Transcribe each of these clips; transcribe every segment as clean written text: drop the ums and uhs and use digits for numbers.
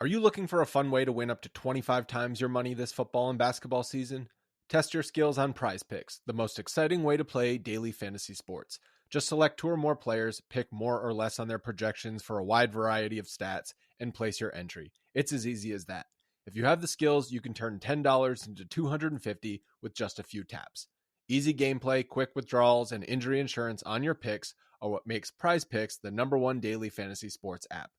Are you looking for a fun way to win up to 25 times your money this football and basketball season? Test your skills on Prize Picks, the most exciting way to play daily fantasy sports. Just select 2 or more players, pick more or less on their projections for a wide variety of stats, and place your entry. It's as easy as that. If you have the skills, you can turn $10 into $250 with just a few taps. Easy gameplay, quick withdrawals, and injury insurance on your picks are what makes Prize Picks the #1 daily fantasy sports app.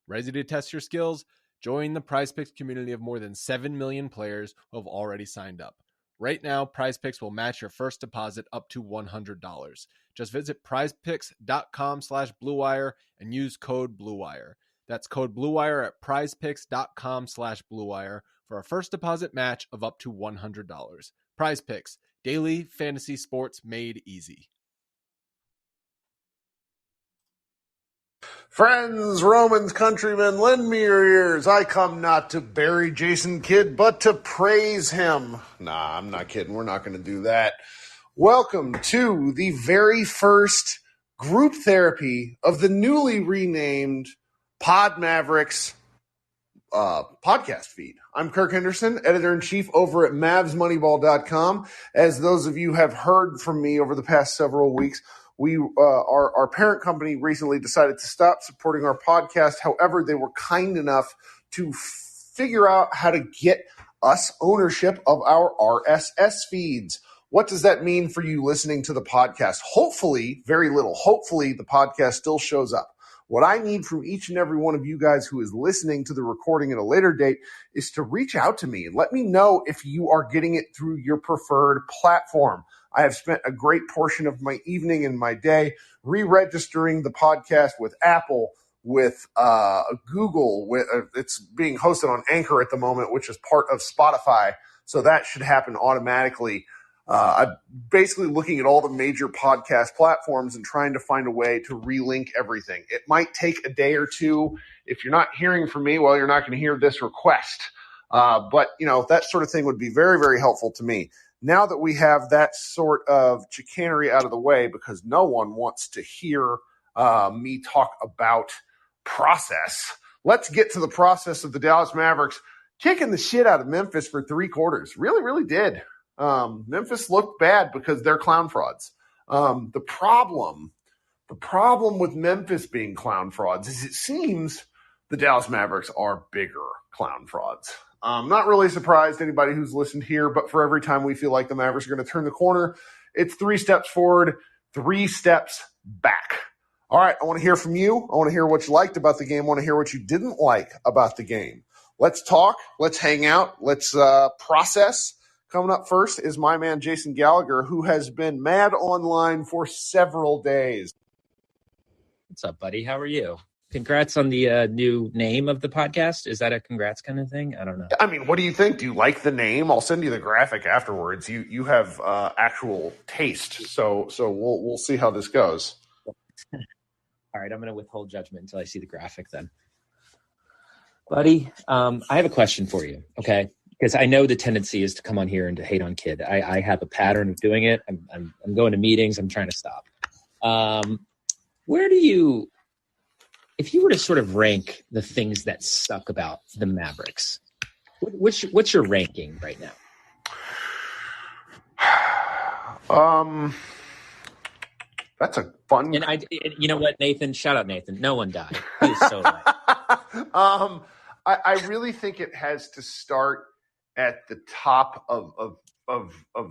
Ready to test your skills? Join the Prize Picks community of more than 7 million players who have already signed up. Right now, Prize Picks will match your first deposit up to $100. Just visit prizepicks.com/bluewire and use code BLUEWIRE. That's code BLUEWIRE at prizepicks.com/bluewire for a first deposit match of up to $100. Prize Picks, daily fantasy sports made easy. Friends, Romans, countrymen, lend me your ears. I come not to bury Jason Kidd, but to praise him. Nah, I'm not kidding. We're not going to do that. Welcome to the very first group therapy of the newly renamed Pod Mavericks podcast feed. I'm Kirk Henderson, editor-in-chief over at MavsMoneyball.com. As those of you have heard from me over the past several weeks, our parent company recently decided to stop supporting our podcast. However, they were kind enough to figure out how to get us ownership of our RSS feeds. What does that mean for you listening to the podcast? Hopefully, very little. Hopefully, the podcast still shows up. What I need from each and every one of you guys who is listening to the recording at a later date is to reach out to me and let me know if you are getting it through your preferred platform. I have spent a great portion of my evening and my day re-registering the podcast with Apple, with Google. It's being hosted on Anchor at the moment, which is part of Spotify. So that should happen automatically. I'm basically looking at all the major podcast platforms and trying to find a way to relink everything. It might take a day or two. If you're not hearing from me, well, you're not going to hear this request. But, that sort of thing would be very, very helpful to me. Now that we have that sort of chicanery out of the way, because no one wants to hear me talk about process, let's get to the process of the Dallas Mavericks kicking the shit out of Memphis for 3 quarters. Really, really did. Memphis looked bad because they're clown frauds. The problem with Memphis being clown frauds is it seems the Dallas Mavericks are bigger clown frauds. I'm not really surprised, anybody who's listened here, but for every time we feel like the Mavericks are going to turn the corner, it's 3 steps forward, 3 steps back. All right, I want to hear from you. I want to hear what you liked about the game. I want to hear what you didn't like about the game. Let's talk. Let's hang out. Let's process. Coming up first is my man Jason Gallagher, who has been mad online for several days. What's up, buddy? How are you? Congrats on the new name of the podcast. Is that a congrats kind of thing? I don't know. I mean, what do you think? Do you like the name? I'll send you the graphic afterwards. You have actual taste, so we'll see how this goes. All right, I'm going to withhold judgment until I see the graphic then. Buddy, I have a question for you, okay? Because I know the tendency is to come on here and to hate on Kid. I have a pattern of doing it. I'm going to meetings. I'm trying to stop. Where do you, if you were to sort of rank the things that suck about the Mavericks, what's your ranking right now? That's a fun. And you know what, Nathan? Shout out Nathan. No one died. He was so right. I really think it has to start at the top of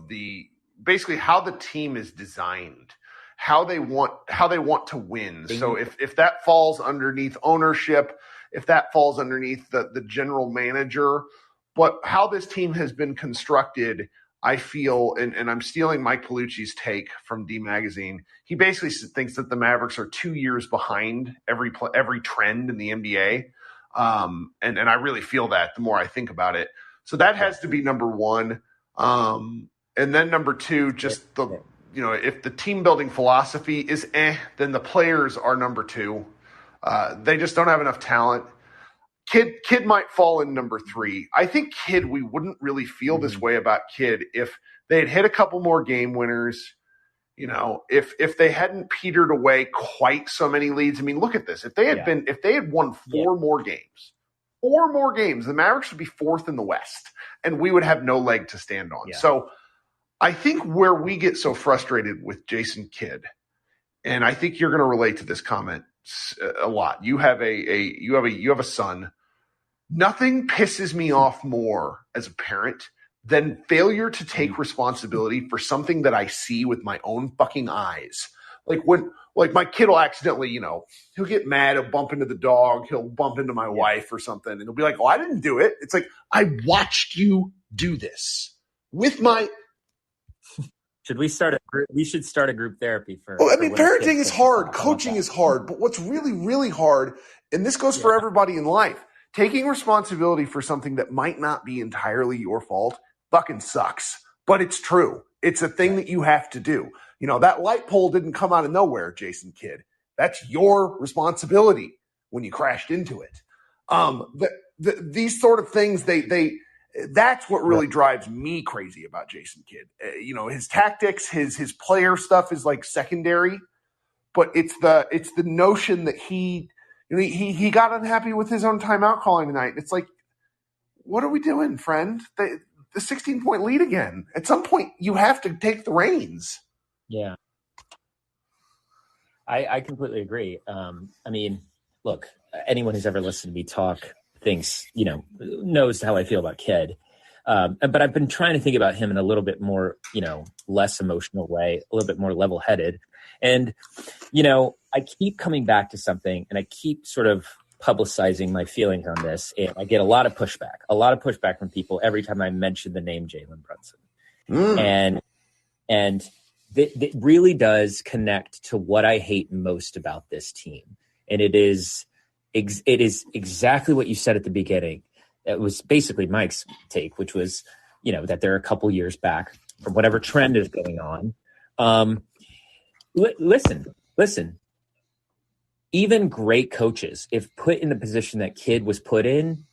the basically how the team is designed, how they want to win. So if that falls underneath ownership, if that falls underneath the general manager, but how this team has been constructed, I feel, and I'm stealing Mike Palucci's take from D Magazine. He basically thinks that the Mavericks are 2 years behind every trend in the NBA. And I really feel that the more I think about it. So that has to be number one. And then number two, just if the team building philosophy is then the players are number two. They just don't have enough talent. Kid might fall in number three. I think Kid, we wouldn't really feel this way about Kid if they had hit a couple more game winners. If they hadn't petered away quite so many leads. I mean, look at this. If they had won 4 more games, 4 more games, the Mavericks would be 4th in the West, and we would have no leg to stand on. Yeah. So I think where we get so frustrated with Jason Kidd, and I think you're going to relate to this comment a lot. You have a son. Nothing pisses me off more as a parent than failure to take responsibility for something that I see with my own fucking eyes. Like my kid will accidentally, he'll get mad, he'll bump into the dog, he'll bump into my wife or something, and he'll be like, "Oh, I didn't do it." It's like, I watched you do this with my. We should start a group therapy for. Well, I mean, parenting is hard, coaching is hard, but what's really, really hard, and this goes for everybody in life, taking responsibility for something that might not be entirely your fault fucking sucks, but it's true. It's a thing that you have to do. That light pole didn't come out of nowhere, Jason Kidd. That's your responsibility when you crashed into it. These sort of things, that's what really drives me crazy about Jason Kidd. His tactics, his player stuff is like secondary, but it's the notion that he got unhappy with his own timeout calling tonight. It's like, what are we doing, friend? The 16-point lead again. At some point, you have to take the reins. Yeah. I completely agree. I mean, look, anyone who's ever listened to me talk thinks, knows how I feel about Kidd. But I've been trying to think about him in a little bit more, less emotional way, a little bit more level-headed. And, I keep coming back to something, and I keep sort of publicizing my feelings on this. And I get a lot of pushback from people every time I mention the name Jalen Brunson. And that really does connect to what I hate most about this team. And it is exactly what you said at the beginning. It was basically Mike's take, which was, that they're a couple years back from whatever trend is going on. Listen, even great coaches, if put in the position that Kidd was put in,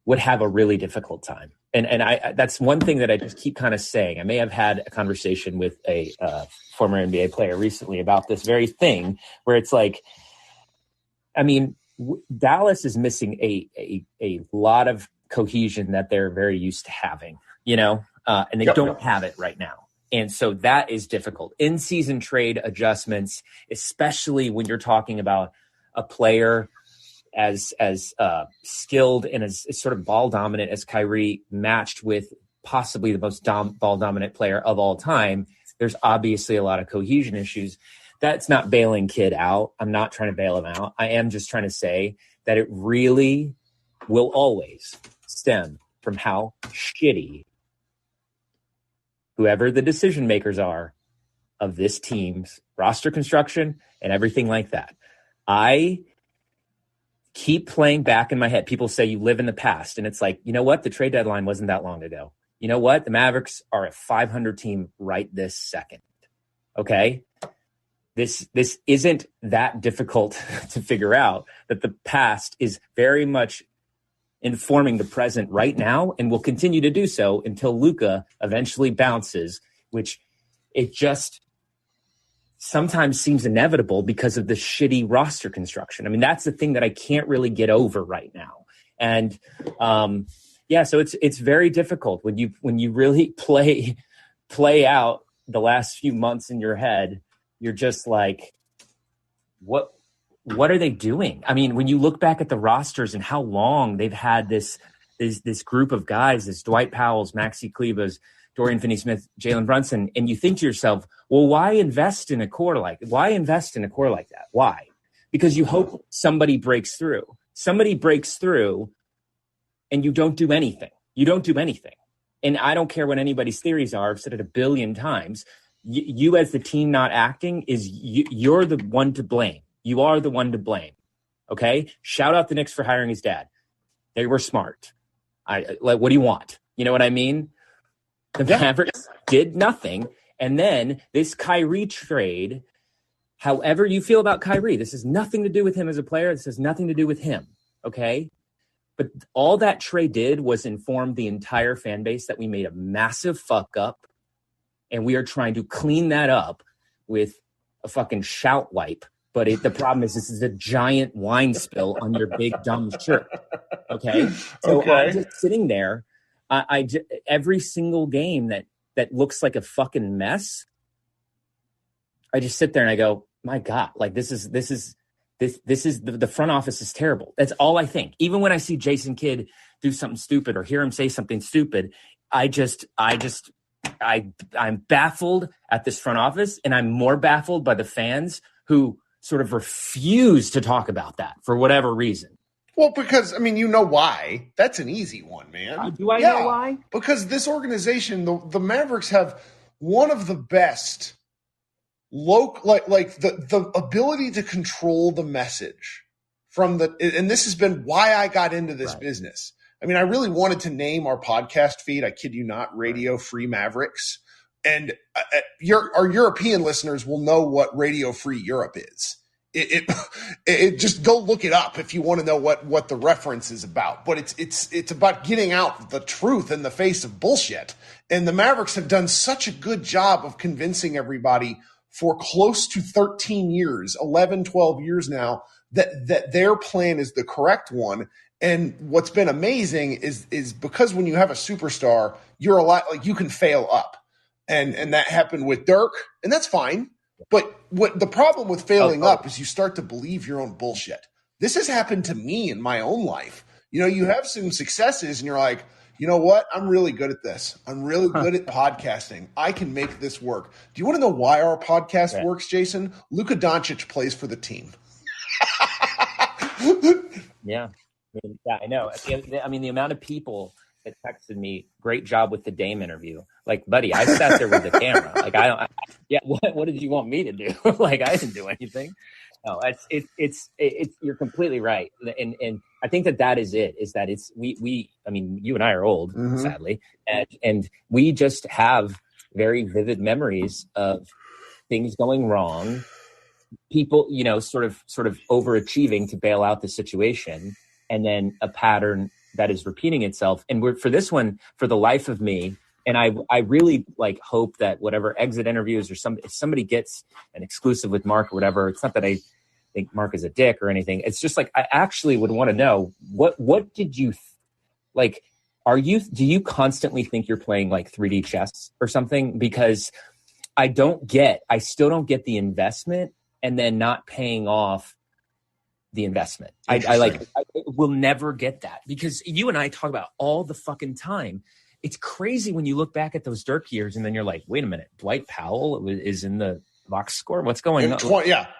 would have a really difficult time. And I that's one thing that I just keep kind of saying. I may have had a conversation with a former NBA player recently about this very thing, where it's like, I mean, Dallas is missing a lot of cohesion that they're very used to having, and they don't have it right now. And so that is difficult. In-season trade adjustments, especially when you're talking about a player as skilled and as sort of ball dominant as Kyrie, matched with possibly the most ball dominant player of all time, there's obviously a lot of cohesion issues. That's not bailing Kidd out. I'm not trying to bail him out. I am just trying to say that it really will always stem from how shitty whoever the decision makers are of this team's roster construction and everything like that. I keep playing back in my head. People say you live in the past, and it's like, you know what? The trade deadline wasn't that long ago. You know what? The Mavericks are a 500 team right this second. Okay? This isn't that difficult to figure out, that the past is very much informing the present right now and will continue to do so until Luka eventually bounces, which it just sometimes seems inevitable because of the shitty roster construction. I mean, that's the thing that I can't really get over right now. And so it's very difficult when you really play out the last few months in your head. You're just like, what are they doing? I mean, when you look back at the rosters and how long they've had this group of guys, this Dwight Powell's, Maxi Klebas, Dorian Finney-Smith, Jalen Brunson, and you think to yourself, well, why invest in a core like that? Why? Because you hope somebody breaks through. Somebody breaks through and you don't do anything. And I don't care what anybody's theories are. I've said it a billion times. You as the team not acting you're the one to blame. You are the one to blame. Okay? Shout out the Knicks for hiring his dad. They were smart. What do you want? You know what I mean? The Mavericks did nothing. And then this Kyrie trade, however you feel about Kyrie, this has nothing to do with him as a player. This has nothing to do with him. Okay? But all that trade did was inform the entire fan base that we made a massive fuck up. And we are trying to clean that up with a fucking shout wipe. But the problem is this is a giant wine spill on your big dumb shirt. Okay. So Okay. I'm just sitting there. Every single game that looks like a fucking mess, I just sit there and I go, my God, like this is the front office is terrible. That's all I think. Even when I see Jason Kidd do something stupid or hear him say something stupid, I'm baffled at this front office, and I'm more baffled by the fans who sort of refuse to talk about that for whatever reason. Well, because, I mean, you know why. That's an easy one, man. Do I know why? Because this organization, the Mavericks have one of the best the ability to control the message from and this has been why I got into this business. I mean, I really wanted to name our podcast feed, I kid you not, Radio Free Mavericks. And our European listeners will know what Radio Free Europe is. It just go look it up if you want to know what the reference is about. But it's about getting out the truth in the face of bullshit. And the Mavericks have done such a good job of convincing everybody for close to 13 years, 11, 12 years now, that their plan is the correct one. And what's been amazing is because when you have a superstar, you're a lot like you can fail up. And that happened with Dirk, and that's fine. But what the problem with failing up is you start to believe your own bullshit. This has happened to me in my own life. You know, you have some successes and you're like, you know what? I'm really good at this. I'm really good at podcasting. I can make this work. Do you want to know why our podcast works, Jason? Luka Doncic plays for the team. Yeah, I know. I mean, the amount of people that texted me, "Great job with the Dame interview." Like, buddy, I sat there with the camera. Like, what did you want me to do? Like, I didn't do anything. No, it's you're completely right. And I think that is it, is that I mean, you and I are old, sadly, and we just have very vivid memories of things going wrong, people, you know, sort of overachieving to bail out the situation, and then a pattern that is repeating itself. And for this one, for the life of me, and I really like hope that whatever exit interviews or if somebody gets an exclusive with Mark or whatever, it's not that I think Mark is a dick or anything. It's just like, I actually would want to know what did you like? Do you constantly think you're playing like 3D chess or something? Because I still don't get the investment and then not paying off the investment. I will never get that, because you and I talk about all the fucking time. It's crazy when you look back at those Dirk years and then you're like, wait a minute, Dwight Powell is in the box score. What's going on?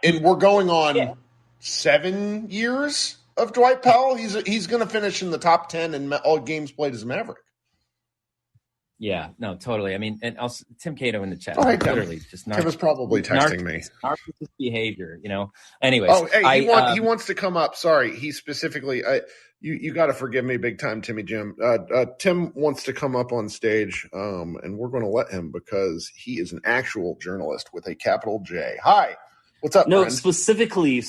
And we're going on 7 years of Dwight Powell. He's going to finish in the top 10 in all games played as a Maverick. Yeah, no, totally. I mean, and also Tim Cato in the chat. Hey, literally, just Tim is probably texting me. Narcissist behavior, you know. Anyways, he wants to come up. Sorry, he specifically. You got to forgive me, big time, Timmy Jim. Tim wants to come up on stage, and we're going to let him because he is an actual journalist with a capital J. Hi, what's up? No, friend? specifically,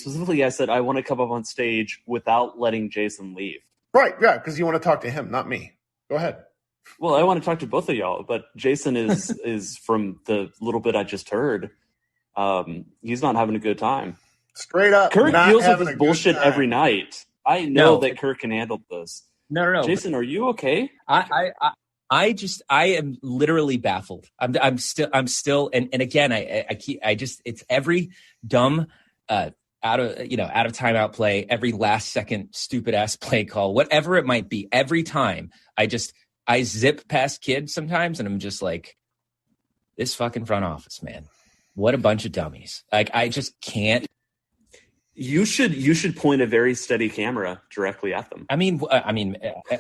I said I want to come up on stage without letting Jason leave. Right, yeah, because you want to talk to him, not me. Go ahead. Well, I want to talk to both of y'all, but Jason is from the little bit I just heard. He's not having a good time. Straight up, Kirk deals with this bullshit every night. I know that Kirk can handle this. No. Jason, are you okay? I am literally baffled. I'm still, and again, it's every dumb, out of timeout play, every last second stupid ass play call, whatever it might be. Every time I zip past kids sometimes, and I'm just like, this fucking front office, man, what a bunch of dummies. Like, I just can't. You should point a very steady camera directly at them. I mean,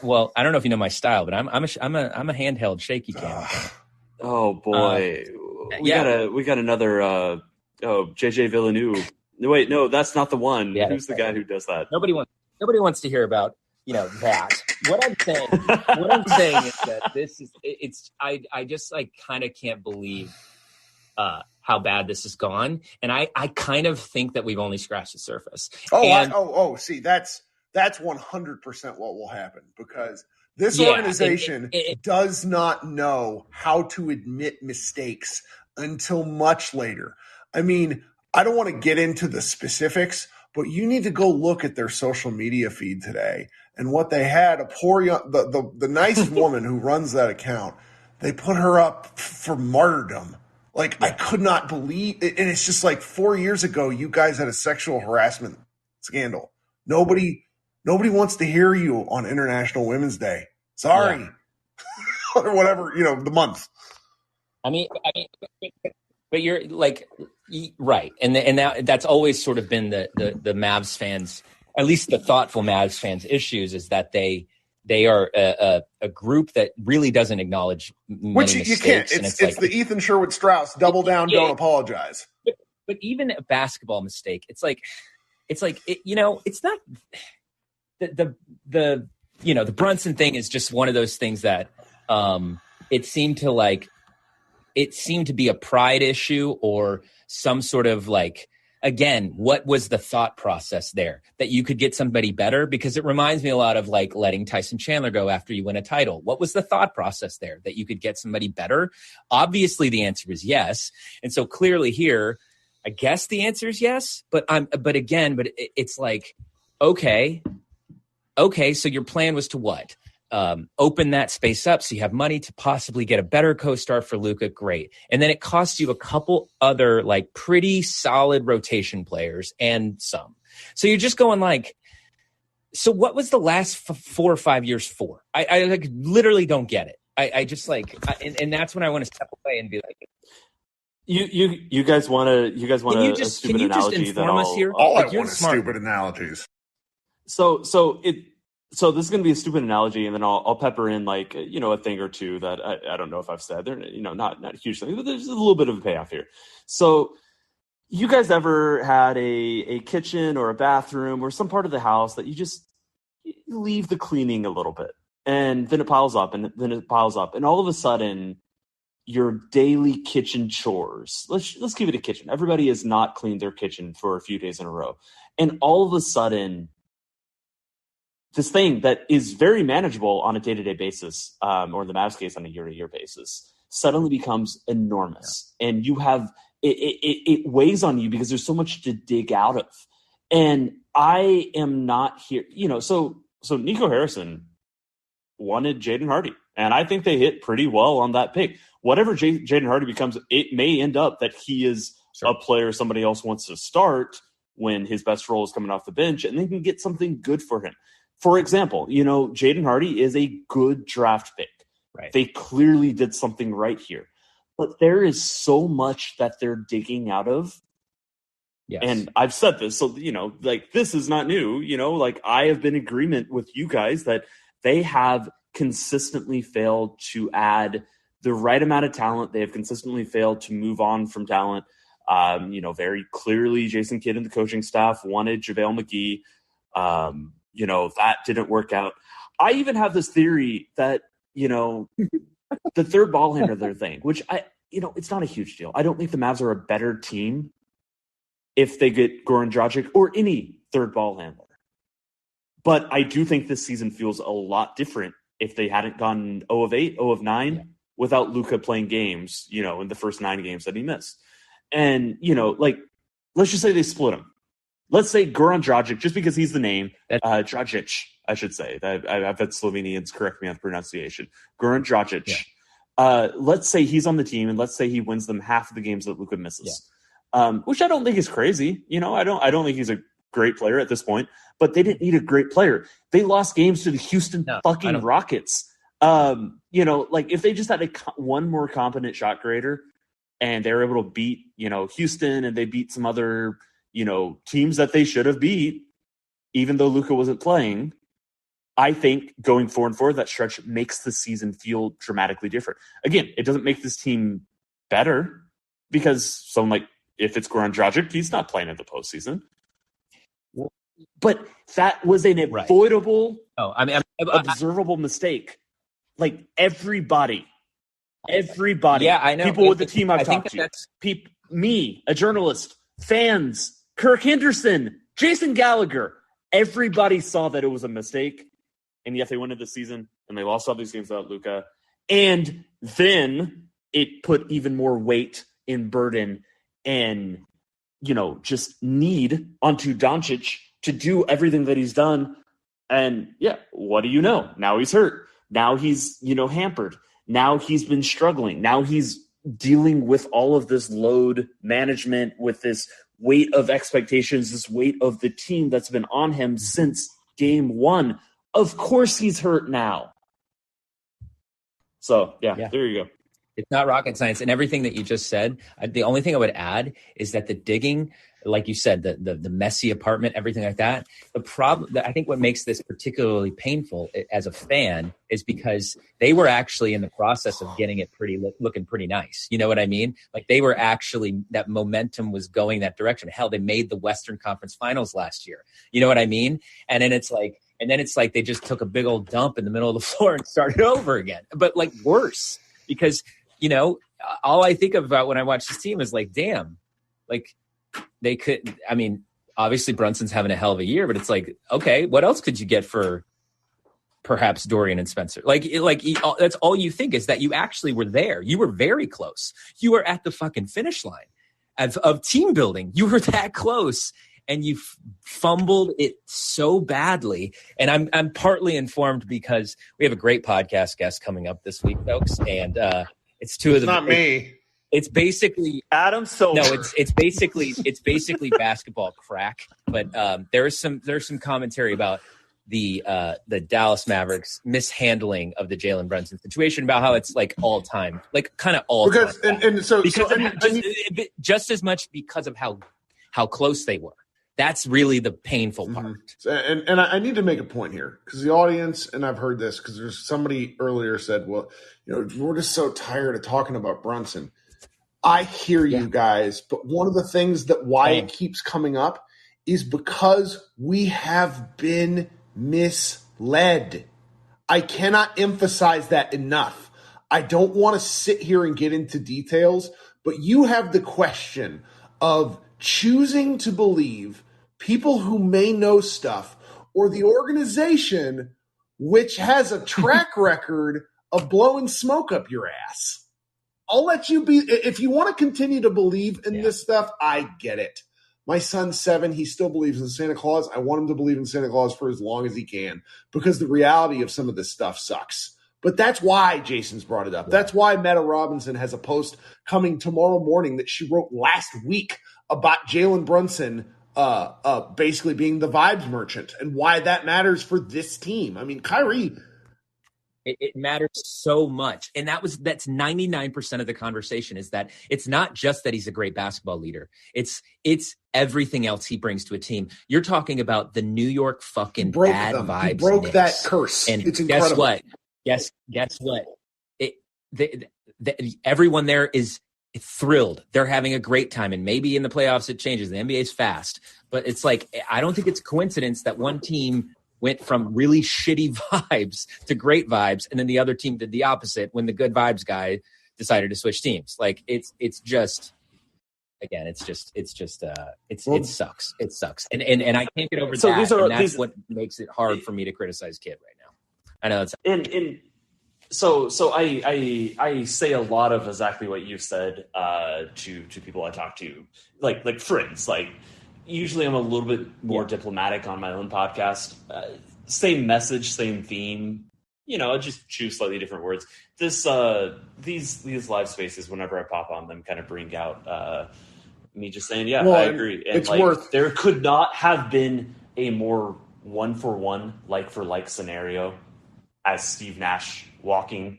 well, I don't know if you know my style, but I'm a handheld shaky camera. Oh boy, we got another. JJ Villeneuve. No, wait, no, that's not the one. Yeah, who's the guy who does that? Nobody wants to hear about that. What I'm saying is that this is I just like kind of can't believe how bad this has gone, and I kind of think that we've only scratched the surface. See, that's 100% what will happen, because this organization does not know how to admit mistakes until much later. I mean, I don't want to get into the specifics, But you need to go look at their social media feed today. And what they had, a poor young, the nice woman who runs that account, they put her up for martyrdom. Like, I could not believe it. And it's just like 4 years ago, you guys had a sexual harassment scandal. Nobody wants to hear you on International Women's Day. Sorry. Or whatever, the month. I mean, but you're like, right. And that's always sort of been the Mavs fans, at least the thoughtful Mavs fans' issues, is that they are a group that really doesn't acknowledge many Which you mistakes. can't. It's the Ethan Sherwood Strauss, double down, don't apologize. But even a basketball mistake, it's not the Brunson thing is just one of those things that it seemed to be a pride issue or some sort of like, again, what was the thought process there that you could get somebody better? Because it reminds me a lot of like letting Tyson Chandler go after you win a title. What was the thought process there that you could get somebody better? Obviously the answer is yes. And so clearly here, I guess the answer is yes, but it's like, okay. So your plan was to what? Open that space up so you have money to possibly get a better co-star for Luka. Great. And then it costs you a couple other like pretty solid rotation players and some. So you're just going like, so what was the last 4 or 5 years for? I like literally don't get it. I just like, and that's when I want to step away and be like, you guys want a stupid analogy that us here? All I want is stupid analogies. So this is going to be a stupid analogy, and then I'll pepper in like a thing or two that I don't know if I've said. They're not a huge thing, but there's a little bit of a payoff here. So you guys ever had a kitchen or a bathroom or some part of the house that you leave the cleaning a little bit, and then it piles up, and all of a sudden your daily kitchen chores. Let's give it a kitchen. Everybody has not cleaned their kitchen for a few days in a row, and all of a sudden, this thing that is very manageable on a day-to-day basis, or in the Mavs case on a year-to-year basis, suddenly becomes enormous. Yeah. And you have it weighs on you because there's so much to dig out of. And I am not here, so Nico Harrison wanted Jaden Hardy. And I think they hit pretty well on that pick. Whatever Jaden Hardy becomes, it may end up that he is a player somebody else wants to start when his best role is coming off the bench, and they can get something good for him. For example, Jaden Hardy is a good draft pick. Right. They clearly did something right here. But there is so much that they're digging out of. Yes. And I've said this, so, this is not new. I have been in agreement with you guys that they have consistently failed to add the right amount of talent. They have consistently failed to move on from talent. Very clearly, Jason Kidd and the coaching staff wanted JaVale McGee. That didn't work out. I even have this theory that, the third ball handler their thing, which it's not a huge deal. I don't think the Mavs are a better team if they get Goran Dragic or any third ball handler. But I do think this season feels a lot different if they hadn't gone 0 of 8, 0 of 9 without Luka playing games, in the first 9 games that he missed. And, let's just say they split him. Let's say Goran Dragic, just because he's the name, Dragic, I should say. I've had Slovenians correct me on the pronunciation. Goran Dragic. Yeah. Let's say he's on the team, and let's say he wins them half of the games that Luka misses, which I don't think is crazy. I don't think he's a great player at this point, but they didn't need a great player. They lost games to the Houston fucking Rockets. If they just had one more competent shot creator, and they were able to beat, Houston, and they beat some other teams that they should have beat, even though Luka wasn't playing, I think going forward, that stretch makes the season feel dramatically different. Again, it doesn't make this team better because if it's Goran Dragic, he's not playing in the postseason. But that was an avoidable, observable mistake. Like everybody. Yeah, I know. People with the team I've talked to. Me, a journalist, fans, Kirk Henderson, Jason Gallagher. Everybody saw that it was a mistake, and yet they went into the season, and they lost all these games without Luka. And then it put even more weight and burden and just need onto Doncic to do everything that he's done. And yeah, what do you know? Now he's hurt. Now he's, hampered. Now he's been struggling. Now he's dealing with all of this load management, with this weight of expectations, this weight of the team that's been on him since game one. Of course he's hurt now. So, yeah. There you go. It's not rocket science. And everything that you just said, the only thing I would add is that the digging, like you said, the messy apartment, everything like that, the problem, I think what makes this particularly painful as a fan is because they were actually in the process of getting it looking pretty nice. You know what I mean? Like they were actually, that momentum was going that direction. Hell, they made the Western Conference Finals last year. You know what I mean? And then it's like they just took a big old dump in the middle of the floor and started over again, but like worse, because all I think about when I watch this team is like, damn, like they could, obviously Brunson's having a hell of a year, but it's like, okay, what else could you get for perhaps Dorian and Spencer? Like that's all you think is that you actually were there. You were very close. You were at the fucking finish line of team building. You were that close and you fumbled it so badly. And I'm partly informed because we have a great podcast guest coming up this week, folks. And, it's two of them. Not me. It's basically Adam Silver. No, it's basically basketball crack. But there's some commentary about the Dallas Mavericks mishandling of the Jalen Brunson situation, about how it's like all time, like kind of all time. Just as much because of how close they were. That's really the painful part. And I need to make a point here because the audience, and I've heard this because there's somebody earlier said, well, we're just so tired of talking about Brunson. I hear you guys, but one of the things that why it keeps coming up is because we have been misled. I cannot emphasize that enough. I don't want to sit here and get into details, but you have the question of choosing to believe people who may know stuff or the organization which has a track record of blowing smoke up your ass. I'll let you be. If you want to continue to believe in this stuff, I get it. My son's 7. He still believes in Santa Claus. I want him to believe in Santa Claus for as long as he can because the reality of some of this stuff sucks. But that's why Jason's brought it up. Yeah. That's why Meta Robinson has a post coming tomorrow morning that she wrote last week about Jalen Brunson basically being the vibes merchant and why that matters for this team. I mean, Kyrie. It matters so much. And that's 99% of the conversation is that it's not just that he's a great basketball leader. It's everything else he brings to a team. You're talking about the New York fucking bad vibes. He broke that curse. And it's incredible. Guess what? Everyone there is thrilled. They're having a great time. And maybe in the playoffs it changes. The NBA is fast. But it's like, I don't think it's a coincidence that one team went from really shitty vibes to great vibes, and then the other team did the opposite when the good vibes guy decided to switch teams. Like it sucks. It sucks. And I can't get over that. That's what makes it hard for me to criticize Kid right now. I know it's So I say a lot of exactly what you've said to people I talk to, like friends. Like usually I'm a little bit more diplomatic on my own podcast. Same message, same theme. I just choose slightly different words. These live spaces, whenever I pop on them, kind of bring out me just saying, I agree. And there could not have been a more 1-for-1 like-for-like scenario as Steve Nash walking,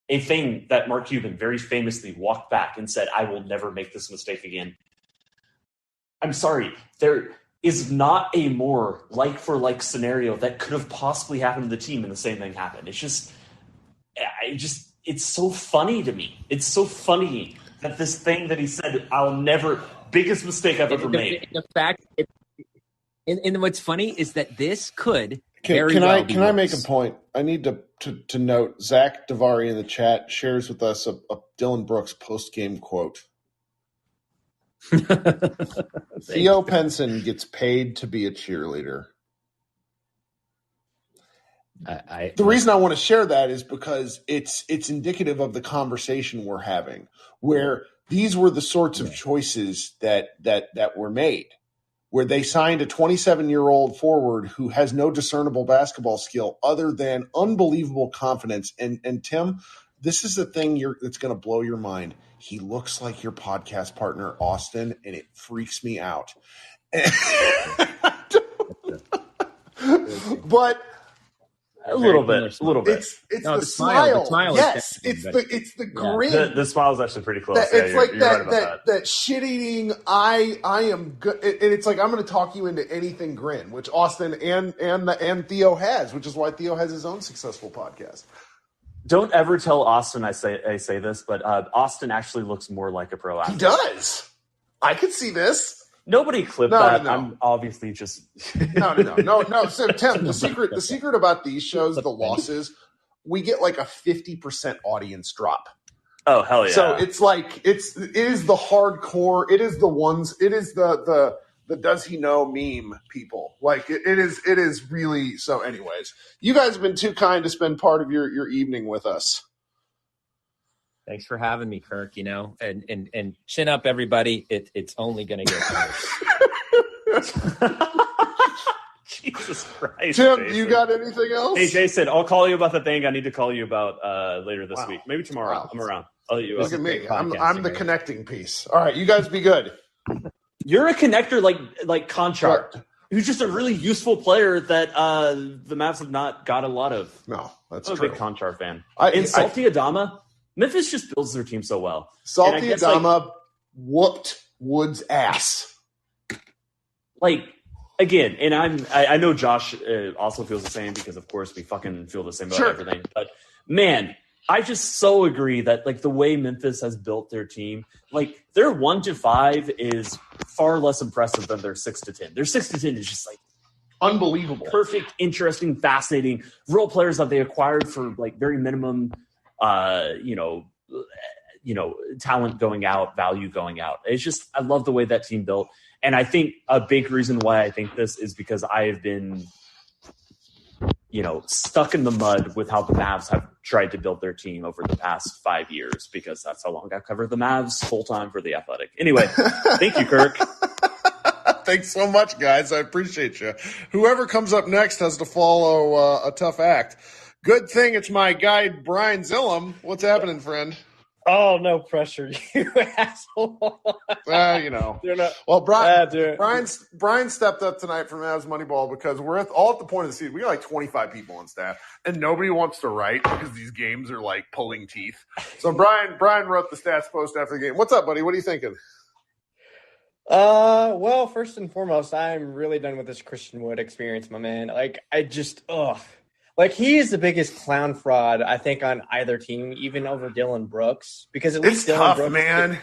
a thing that Mark Cuban very famously walked back and said, I will never make this mistake again. I'm sorry, there is not a more like-for-like scenario that could have possibly happened to the team and the same thing happened. It's so funny to me. It's so funny that this thing that he said, I'll never, biggest mistake I've ever made. The fact, and what's funny is that this could Can I make a point? I need to note Zach Davari in the chat shares with us a Dylan Brooks post-game quote. Theo Penson gets paid to be a cheerleader. The reason I want to share that is because it's indicative of the conversation we're having, where these were the sorts of choices that were made, where they signed a 27-year-old forward who has no discernible basketball skill other than unbelievable confidence. And Tim, this is the thing that's going to blow your mind. He looks like your podcast partner, Austin, and it freaks me out. But a little bit. It's the smile. Yes, it's the grin. The smile is actually pretty close. It's you're like right about that shit-eating. I am good, and it's like I'm going to talk you into anything grin, which Austin and Theo has, which is why Theo has his own successful podcast. Don't ever tell Austin I say this, but Austin actually looks more like a pro athlete. He does. I could see this. Nobody clipped that. No. I'm obviously just no. So Tim, the secret about these shows, the losses, we get like a 50% audience drop. Oh hell yeah! So it's like it is the hardcore. It is the ones. It is the does he know meme people. Like it is really. So anyways, you guys have been too kind to spend part of your evening with us. Thanks for having me, Kirk, and chin up, everybody. It's only going to get worse. Jesus Christ. Tim, Jason. you got anything else? Hey, Jason, I'll call you about the thing I need to call you about later this week. Maybe tomorrow. Wow. I'm around. I'll let you Look at me. I'm the connecting piece. All right, you guys be good. You're a connector like Conchart, who's just a really useful player that the Mavs have not got a lot of. No, that's I'm true. a big Conchart fan. And Salty Adama, Memphis just builds their team so well. Salty Adama whooped Wood's ass. Again, and I know Josh also feels the same because, of course, we fucking feel the same about everything. But, man, I just so agree that, the way Memphis has built their team, their 1-5 is far less impressive than their 6-10. Their 6-10 is just, unbelievable. Perfect, interesting, fascinating. Role players that they acquired for, very minimum talent going out, value going out. It's just, I love the way that team built. And I think a big reason why I think this is because I have been, stuck in the mud with how the Mavs have tried to build their team over the past 5 years, because that's how long I've covered the Mavs full time for The Athletic. Anyway, thank you, Kirk. Thanks so much, guys. I appreciate you. Whoever comes up next has to follow a tough act. Good thing it's my guy, Brian Zillum. What's happening, friend? Oh, no pressure, you asshole. Well, Brian stepped up tonight for Mavs Moneyball because we're all at the point of the season. We got 25 people on staff, and nobody wants to write because these games are pulling teeth. So Brian wrote the stats post after the game. What's up, buddy? What are you thinking? Well, first and foremost, I'm really done with this Christian Wood experience, my man. He is the biggest clown fraud, I think, on either team, even over Dylan Brooks. Because at least Dylan tough, Brooks, man.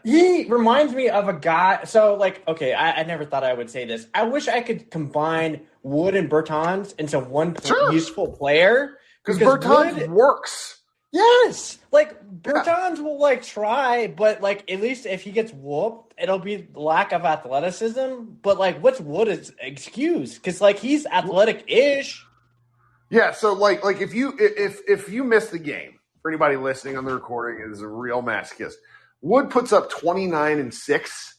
He reminds me of a guy. So, I never thought I would say this. I wish I could combine Wood and Bertans into one useful player. Because Bertans works. Yes, Bertans will try, but at least if he gets whooped, it'll be lack of athleticism. But what's Wood's excuse? Because he's athletic-ish. Yeah. So if you miss the game, for anybody listening on the recording, it is a real masochist. Wood puts up 29 and 6,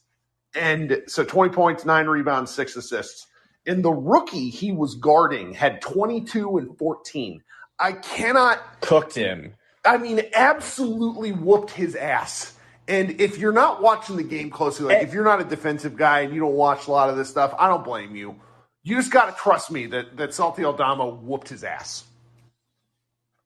and so 20 points, 9 rebounds, 6 assists. And the rookie he was guarding had 22 and 14. I cannot cooked him. I mean, absolutely whooped his ass. And if you're not watching the game closely, if you're not a defensive guy and you don't watch a lot of this stuff, I don't blame you. You just got to trust me that Salty Aldama whooped his ass.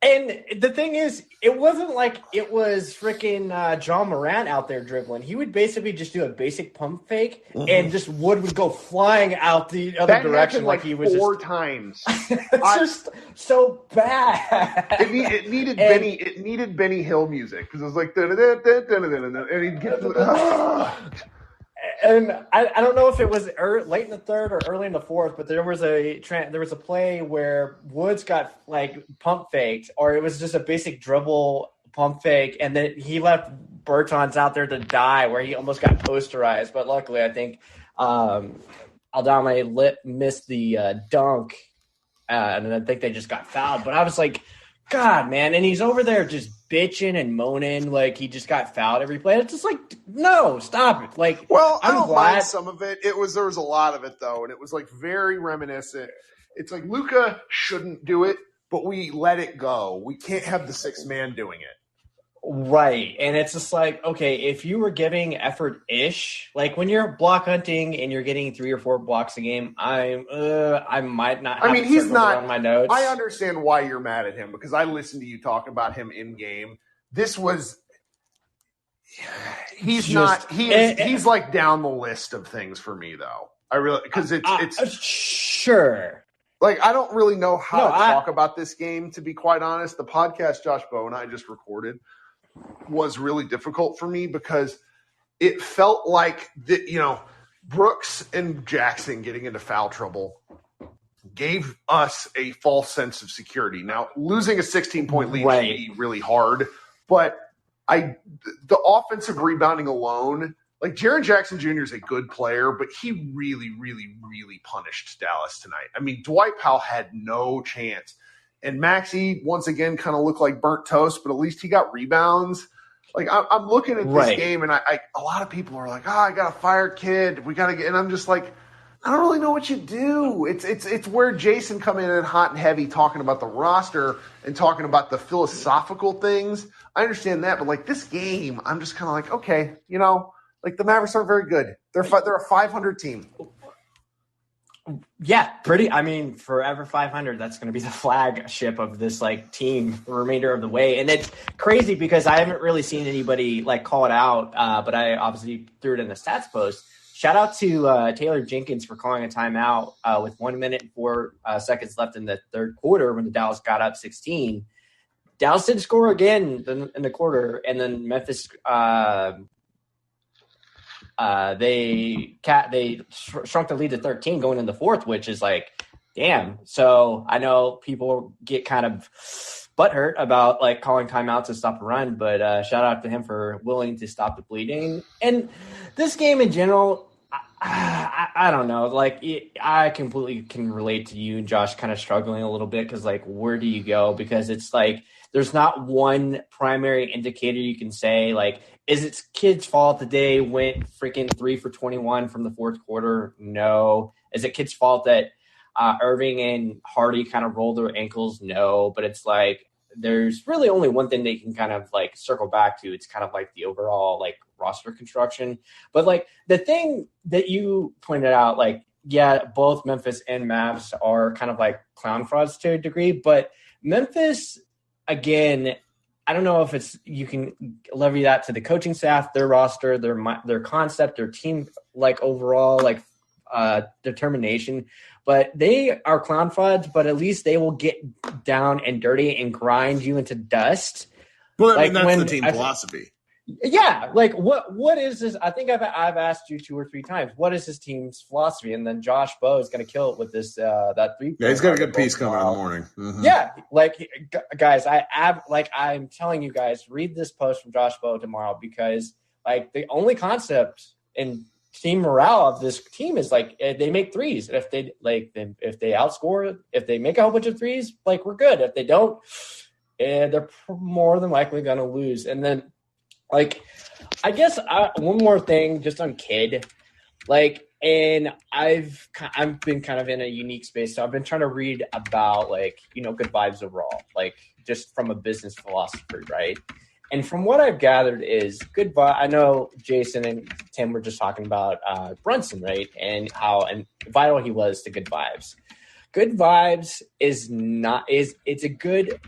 And the thing is, it wasn't like it was freaking John Morant out there dribbling. He would basically just do a basic pump fake, and just Wood would go flying out the other direction he was 4 times. It's just so bad. It needed Benny Hill music because it was and he'd get And I don't know if it was late in the third or early in the fourth, but there was a play where Woods got pump faked, or it was just a basic dribble pump fake, and then he left Bertans out there to die, where he almost got posterized. But luckily, I think Aldama missed the dunk, and then I think they just got fouled. But I was like, God, man, and he's over there just bitching and moaning like he just got fouled every play. It's just like, no, stop it. Like, well, I I'm don't glad mind some of it. There was a lot of it though, and it was like very reminiscent. It's like Luka shouldn't do it, but we let it go. We can't have the sixth man doing it. Right. And it's just like, okay, if you were giving effort-ish, like when you're block hunting and you're getting 3 or 4 blocks a game, I might not have he's not on my notes. I understand why you're mad at him because I listened to you talk about him in game. This was he's like down the list of things for me though. I really because it's sure. Like, I don't really know how to talk about this game, to be quite honest. The podcast Josh Bowe and I just recorded was really difficult for me because it felt like, Brooks and Jackson getting into foul trouble gave us a false sense of security. Now, losing a 16-point lead can be really hard, but the offensive rebounding alone – like, Jaren Jackson Jr. is a good player, but he really, really, really punished Dallas tonight. I mean, Dwight Powell had no chance. And Maxey, once again, kind of looked like burnt toast, but at least he got rebounds. Like, I'm looking at this game, and a lot of people are like, I got to fire kid. We got to get – and I'm just like, I don't really know what you do. It's where Jason come in hot and heavy talking about the roster and talking about the philosophical things. I understand that, but, like, this game, I'm just kind of like, okay, like, the Mavericks aren't very good. They're a 500 team. Yeah, forever 500. That's going to be the flagship of this, like, team the remainder of the way. And it's crazy because I haven't really seen anybody, like, call it out, but I obviously threw it in the stats post. Shout out to Taylor Jenkins for calling a timeout with 1 minute and 4 seconds left in the third quarter when the Dallas got up 16. Dallas did score again in the quarter, and then Memphis they shrunk the lead to 13 going in the fourth, which is like, damn. So I know people get kind of butthurt about like calling timeouts to stop a run, but shout out to him for willing to stop the bleeding. And this game in general, I don't know. Like, I completely can relate to you and Josh kind of struggling a little bit because, like, where do you go? Because it's like there's not one primary indicator you can say, like, is it kids' fault that they went freaking 3 for 21 from the fourth quarter? No. Is it kids' fault that Irving and Hardy kind of rolled their ankles? No. But it's like there's really only one thing they can kind of like circle back to. It's kind of like the overall like roster construction. But like the thing that you pointed out, like, yeah, both Memphis and Mavs are kind of like clown frauds to a degree. But Memphis, again, I don't know if you can levy that to the coaching staff, their roster, their concept, their team, like overall, like determination. But they are clown frauds, but at least they will get down and dirty and grind you into dust. Well, I mean, that's the team philosophy. Yeah, like what is this? I think I've asked you 2 or 3 times. What is this team's philosophy? And then Josh Bowe is going to kill it with this that 3. Yeah, he's got a good piece coming in the morning. Mm-hmm. Yeah, like guys, I'm telling you guys, read this post from Josh Bowe tomorrow because like the only concept in team morale of this team is like they make threes. And if they outscore, if they make a whole bunch of threes, like we're good. If they don't, they're more than likely going to lose. And then. Like, I guess one more thing just on Kid, like, and I've been kind of in a unique space. So I've been trying to read about like, good vibes overall, like just from a business philosophy. Right. And from what I've gathered is good vibe. I know Jason and Tim were just talking about Brunson, right. And how vital he was to good vibes. Good vibes it's a good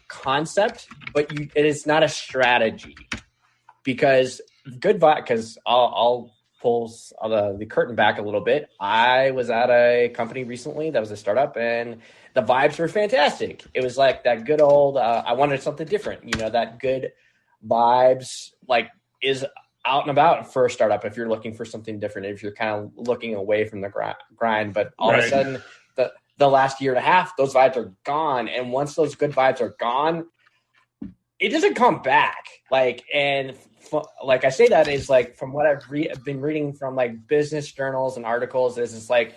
concept, but it is not a strategy. Because I'll pull the curtain back a little bit. I was at a company recently that was a startup, and the vibes were fantastic. It was like that good old, I wanted something different. That good vibes like is out and about for a startup if you're looking for something different, if you're kind of looking away from the grind. But all of a sudden, the last year and a half, those vibes are gone. And once those good vibes are gone, it doesn't come back. Like, and like I say that is like from what I've been reading from like business journals and articles is it's like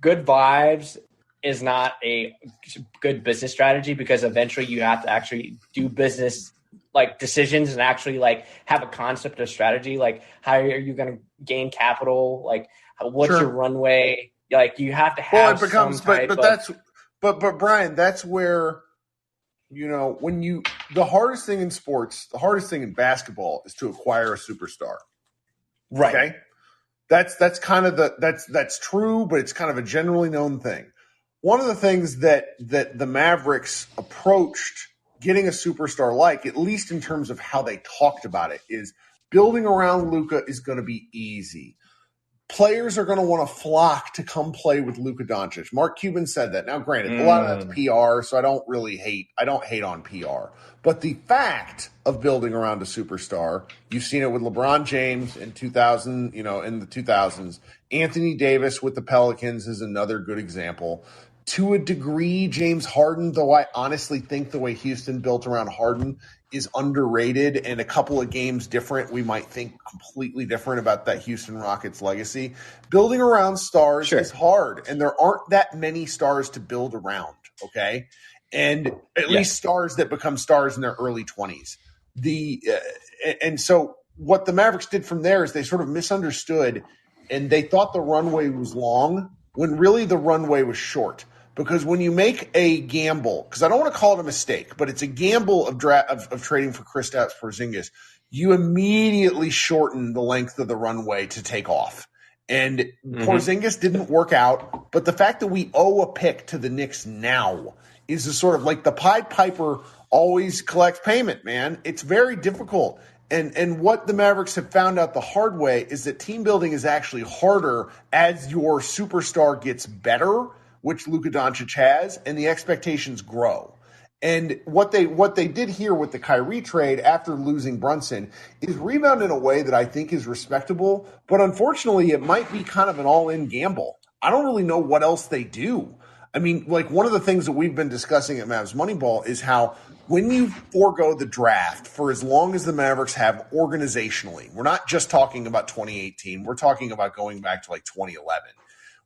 good vibes is not a good business strategy because eventually you have to actually do business like decisions and actually like have a concept of strategy. Like how are you going to gain capital? Like what's your runway? Like you have to have it becomes, some type but Brian, that's where, the hardest thing in sports, the hardest thing in basketball is to acquire a superstar. right. Okay. That's kind of that's true, but it's kind of a generally known thing. One of the things that the Mavericks approached getting a superstar like, at least in terms of how they talked about it, is building around Luka is going to be easy. Players are going to want to flock to come play with Luka Doncic. Mark Cuban said that. Now, granted, a lot of that's PR, so I don't hate on PR. But the fact of building around a superstar, you've seen it with LeBron James in 2000, in the 2000s. Anthony Davis with the Pelicans is another good example. To a degree, James Harden, though I honestly think the way Houston built around Harden is underrated and a couple of games different. We might think completely different about that Houston Rockets legacy. Building around stars is hard, and there aren't that many stars to build around, okay? And at least stars that become stars in their early 20s. And so what the Mavericks did from there is they sort of misunderstood, and they thought the runway was long when really the runway was short. Because when you make a gamble, because I don't want to call it a mistake, but it's a gamble of trading for Kristaps Porzingis, you immediately shorten the length of the runway to take off. And Porzingis didn't work out, but the fact that we owe a pick to the Knicks now is a sort of like the Pied Piper always collects payment, man. It's very difficult. And what the Mavericks have found out the hard way is that team building is actually harder as your superstar gets better, which Luka Doncic has, and the expectations grow. And what they did here with the Kyrie trade after losing Brunson is rebound in a way that I think is respectable, but unfortunately it might be kind of an all-in gamble. I don't really know what else they do. I mean, like one of the things that we've been discussing at Mavs Moneyball is how when you forego the draft for as long as the Mavericks have organizationally, we're not just talking about 2018, we're talking about going back to like 2011.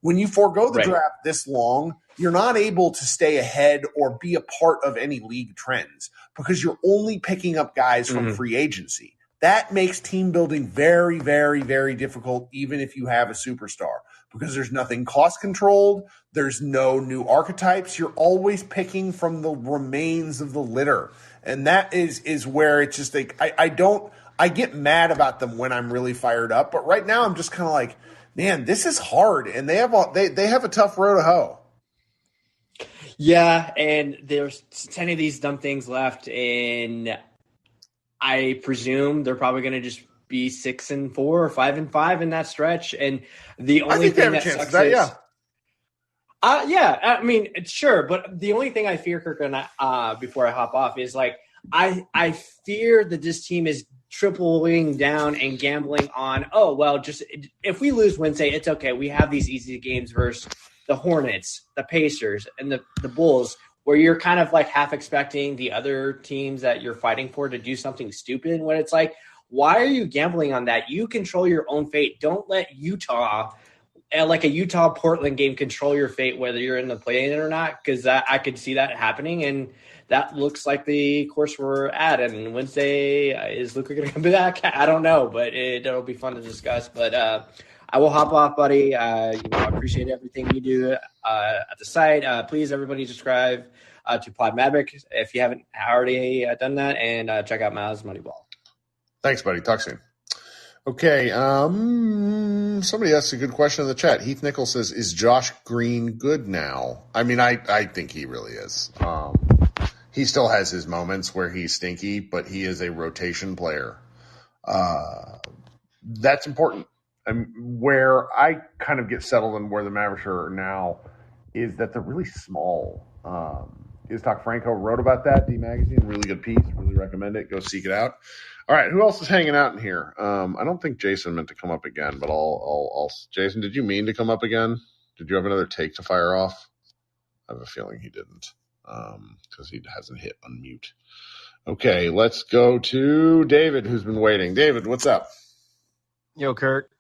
When you forego the draft this long, you're not able to stay ahead or be a part of any league trends because you're only picking up guys from free agency. That makes team building very, very, very difficult, even if you have a superstar, because there's nothing cost controlled. There's no new archetypes. You're always picking from the remains of the litter. And that is where it's just like, I get mad about them when I'm really fired up. But right now I'm just kind of like, man, this is hard, and they have a tough road to hoe. Yeah, and there's 10 of these dumb things left, and I presume they're probably going to just be 6-4 or 5-5 in that stretch. And the only thing that sucks is, I mean, sure, but the only thing I fear, Kirk, and before I hop off, is like I fear that this team is tripling down and gambling on, just if we lose Wednesday, it's okay. We have these easy games versus the Hornets, the Pacers, and the Bulls, where you're kind of like half expecting the other teams that you're fighting for to do something stupid. When it's like, why are you gambling on that? You control your own fate. Don't let Utah, like a Utah-Portland game, control your fate, whether you're in the play-in or not, because I could see that happening, and that looks like the course we're at. And Wednesday, is Luka going to come back? I don't know, but it'll be fun to discuss. But I will hop off, buddy. I appreciate everything you do at the site. Please, everybody, subscribe to Pod Maverick if you haven't already done that, and check out Mavs Moneyball. Thanks, buddy. Talk soon. Okay. Somebody asked a good question in the chat. Heath Nichols says, "Is Josh Green good now?" I mean, I think he really is. He still has his moments where he's stinky, but he is a rotation player. That's important. Where I kind of get settled in where the Mavericks are now is that they're really small. Iztok Franco wrote about that, D Magazine, really good piece. Really recommend it. Go seek it out. All right, who else is hanging out in here? I don't think Jason meant to come up again, but I'll Jason, did you mean to come up again? Did you have another take to fire off? I have a feeling he didn't, because he hasn't hit unmute. Okay, let's go to David, who's been waiting. David, what's up? Yo, Kirk.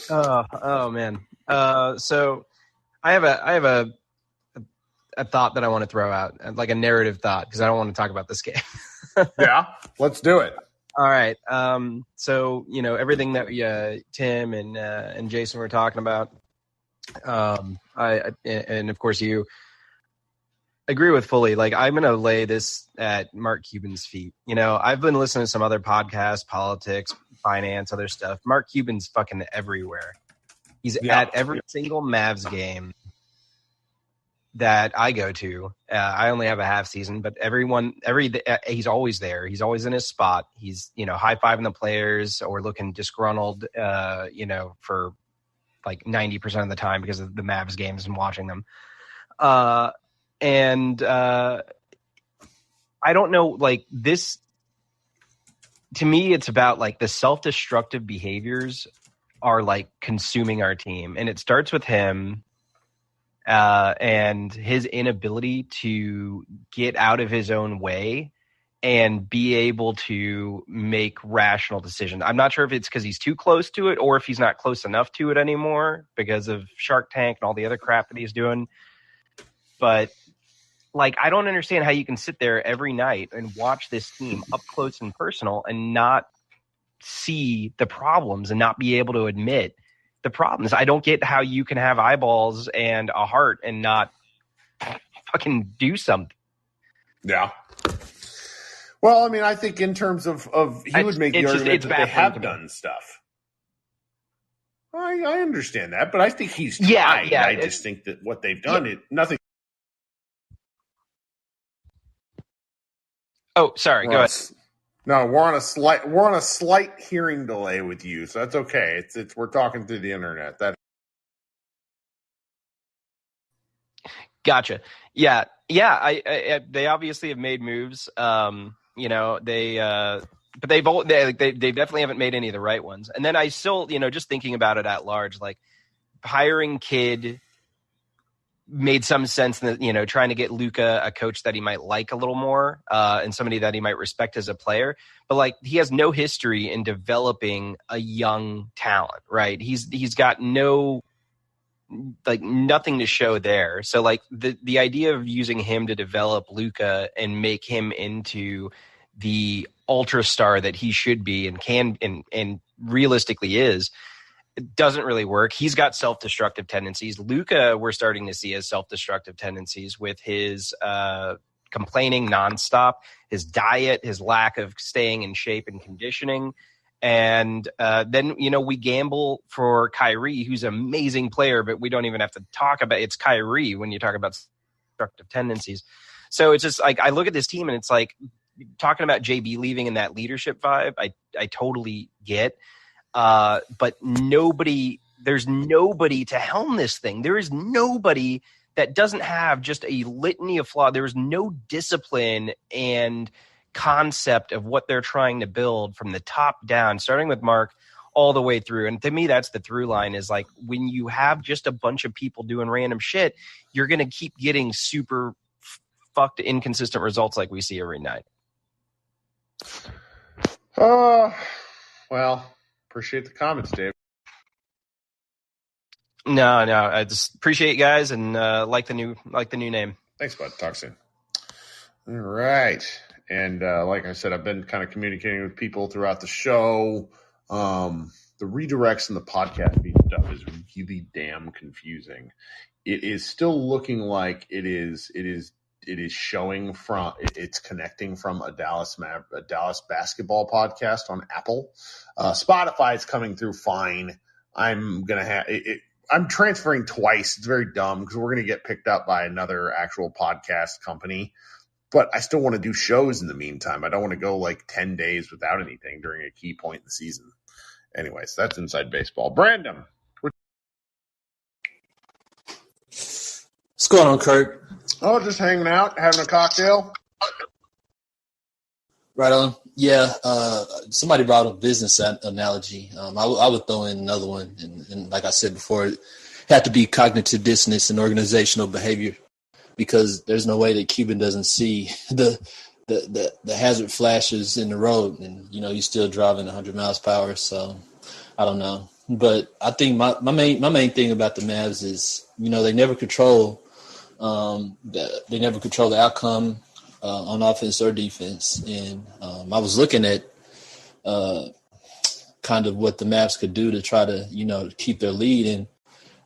Oh man. So I have a thought that I want to throw out, like a narrative thought, because I don't want to talk about this game. Yeah, let's do it. All right. So everything that Tim and Jason were talking about, and of course you agree with fully. Like, I'm gonna lay this at Mark Cuban's feet. I've been listening to some other podcasts, politics, finance, other stuff. Mark Cuban's fucking everywhere. He's at every single Mavs game that I go to. I only have a half season, but he's always there. He's always in his spot. He's, high-fiving the players or looking disgruntled, for like 90% of the time because of the Mavs games and watching them. And I don't know, like, this, to me, it's about like the self-destructive behaviors are like consuming our team. And it starts with him and his inability to get out of his own way and be able to make rational decisions. I'm not sure if it's because he's too close to it or if he's not close enough to it anymore because of Shark Tank and all the other crap that he's doing. But like, I don't understand how you can sit there every night and watch this team up close and personal and not see the problems and not be able to admit the problems. I don't get how you can have eyeballs and a heart and not fucking do something. Yeah. Well, I mean, I think in terms of he would make the argument that they have done stuff. I understand that, but I think he's tried. Yeah, I just think that what they've done, nothing. Oh, sorry. Go ahead. No, we're on a slight hearing delay with you, so that's okay. It's we're talking through the internet. Gotcha. Yeah. They obviously have made moves. But they definitely haven't made any of the right ones. And then I still, just thinking about it at large, like hiring Kidd made some sense that, trying to get Luka a coach that he might like a little more and somebody that he might respect as a player. But like, he has no history in developing a young talent, right? He's got nothing to show there. So like the idea of using him to develop Luka and make him into the ultra star that he should be and can and realistically is, it doesn't really work. He's got self-destructive tendencies. Luka, we're starting to see as self-destructive tendencies with his complaining nonstop, his diet, his lack of staying in shape and conditioning. And then, we gamble for Kyrie, who's an amazing player, but we don't even have to talk about it's Kyrie when you talk about destructive tendencies. So it's just like, I look at this team and it's like talking about JB leaving in that leadership vibe. I totally get. But there's nobody to helm this thing. There is nobody that doesn't have just a litany of flaws. There is no discipline and concept of what they're trying to build from the top down, starting with Mark all the way through. And to me, that's the through line is like when you have just a bunch of people doing random shit, you're going to keep getting super fucked inconsistent results like we see every night. Well, appreciate the comments, Dave. No, I just appreciate you guys and like the new name. Thanks, bud. Talk soon. All right. And like I said, I've been kind of communicating with people throughout the show. The redirects and the podcast feed stuff is really damn confusing. It is still looking like it is showing from it's connecting from a Dallas basketball podcast on Apple. Spotify is coming through fine. I'm gonna have it. I'm transferring twice. It's very dumb because we're gonna get picked up by another actual podcast company. But I still want to do shows in the meantime. I don't want to go like 10 days without anything during a key point in the season. Anyways, that's Inside Baseball. Brandon. What's going on, Kurt? Oh, just hanging out, having a cocktail. Right on. Yeah, somebody brought up a business analogy. I would throw in another one. And like I said before, it had to be cognitive dissonance and organizational behavior, because there's no way that Cuban doesn't see the the hazard flashes in the road, and he's still driving 100 miles per hour. So I don't know, but I think my main thing about the Mavs is they never control the outcome on offense or defense. And I was looking at kind of what the Mavs could do to try to keep their lead, and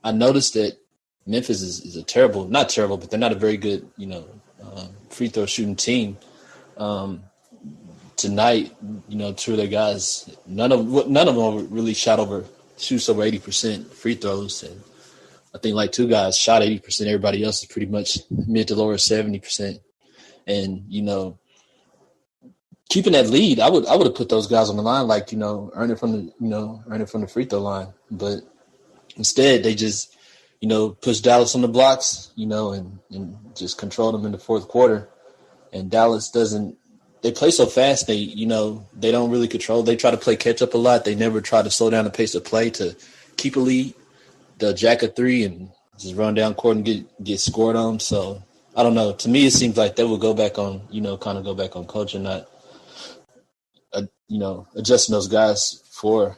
I noticed that Memphis is a terrible, not terrible, but they're not a very good free throw shooting team. Tonight, two of their guys, none of them really shoots over 80% free throws, and I think like two guys shot 80%. Everybody else is pretty much mid to lower 70%. And keeping that lead, I would have put those guys on the line, like earn it from the free throw line. But instead, they just push Dallas on the blocks, and just control them in the fourth quarter. And Dallas doesn't. They play so fast. They don't really control. They try to play catch up a lot. They never try to slow down the pace of play to keep a lead. They'll jack a three and just run down court and get scored on. So I don't know. To me, it seems like they will go back on go back on culture, not adjusting those guys for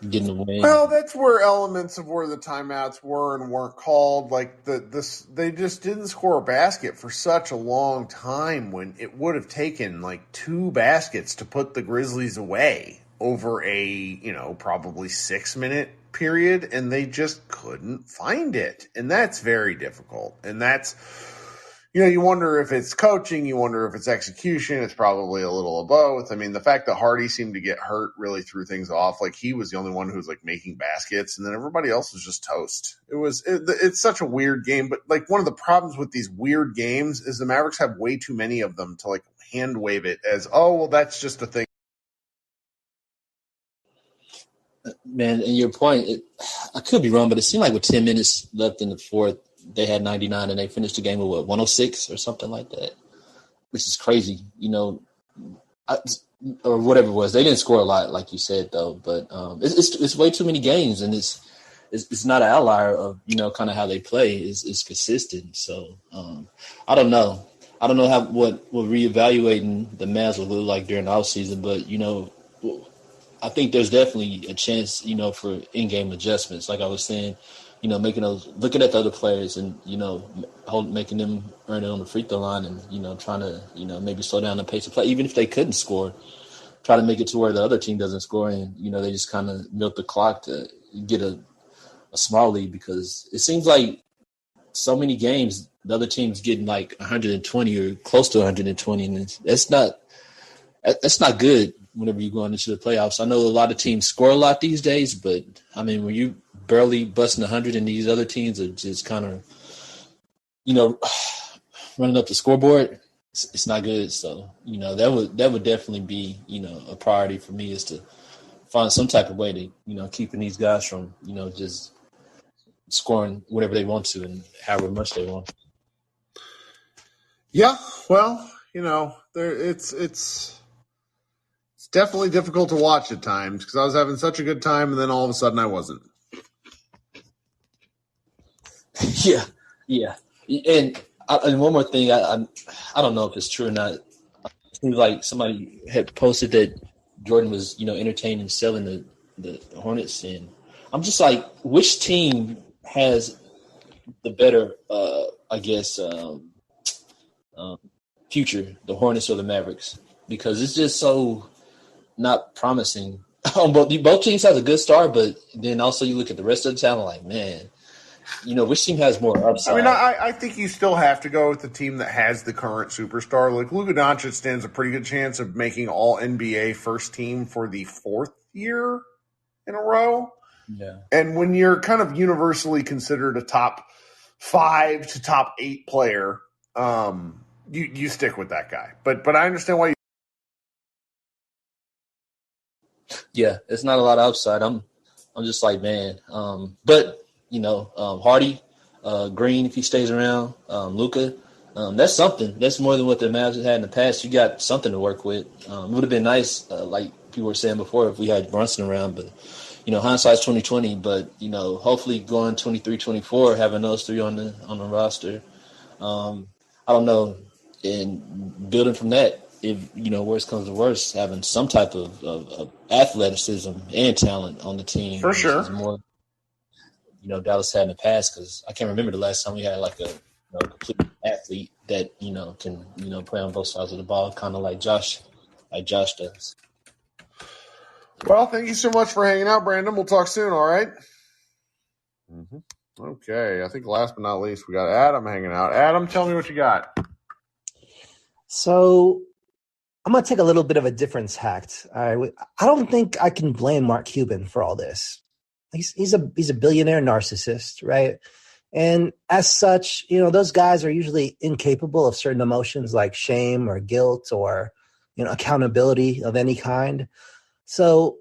getting the win. Well, that's where elements of where the timeouts were and weren't called. Like they just didn't score a basket for such a long time when it would have taken like 2 baskets to put the Grizzlies away over a probably 6-minute period, and they just couldn't find it, and that's very difficult. And that's you wonder if it's coaching, you wonder if it's execution. It's probably a little of both. I mean, the fact that Hardy seemed to get hurt really threw things off. Like he was the only one who was like making baskets, and then everybody else was just toast. It's such a weird game. But like one of the problems with these weird games is the Mavericks have way too many of them to like hand wave it as, oh, well, that's just a thing. Man, and your point, I could be wrong, but it seemed like with 10 minutes left in the fourth, they had 99 and they finished the game with 106 or something like that, which is crazy, or whatever it was. They didn't score a lot, like you said, though. But it's way too many games, and it's not an outlier of kind of how they play. It's consistent. So I don't know. I don't know what reevaluating the Mavs will look like during the offseason, but I think there's definitely a chance, for in-game adjustments. Like I was saying, looking at the other players and, making them earn it on the free throw line and, trying to, maybe slow down the pace of play. Even if they couldn't score, try to make it to where the other team doesn't score and, they just kind of milk the clock to get a small lead, because it seems like so many games the other team's getting like 120 or close to 120, and that's not good whenever you're going into the playoffs. I know a lot of teams score a lot these days, but, I mean, when you barely busting 100 and these other teams are just kind of, running up the scoreboard, it's not good. So, that would definitely be, a priority for me, is to find some type of way to, keeping these guys from, just scoring whatever they want to and however much they want. Yeah, well, it's definitely difficult to watch at times because I was having such a good time and then all of a sudden I wasn't. Yeah. And one more thing, I don't know if it's true or not. It seems like somebody had posted that Jordan was, entertaining selling the Hornets, and I'm just like, which team has the better, future, the Hornets or the Mavericks? Because it's just so not promising. Both teams have a good start, but then also you look at the rest of the talent, like, man, which team has more upside? I mean, I think you still have to go with the team that has the current superstar. Like Luka Doncic stands a pretty good chance of making all NBA first team for the 4th year in a row. Yeah. And when you're kind of universally considered a top 5 to top 8 player, you stick with that guy. But I understand why you. Yeah, it's not a lot of upside. I'm just like, man. But Hardy, Green, if he stays around, Luka, that's something. That's more than what the Mavs have had in the past. You got something to work with. It would have been nice, like people were saying before, if we had Brunson around. But hindsight's 2020. But hopefully going 23-24, having those three on the roster. I don't know. and building from that. If worst comes to worst, having some type of athleticism and talent on the team For sure is more. Dallas had in the past, because I can't remember the last time we had like a complete athlete that can play on both sides of the ball, kind of like Josh does. Well, thank you so much for hanging out, Brandon. We'll talk soon. All right. Mm-hmm. Okay. I think last but not least, we got Adam hanging out. Adam, tell me what you got. So I'm going to take a little bit of a different tact. I don't think I can blame Mark Cuban for all this. He's a billionaire narcissist, right? And as such, those guys are usually incapable of certain emotions like shame or guilt or, accountability of any kind. So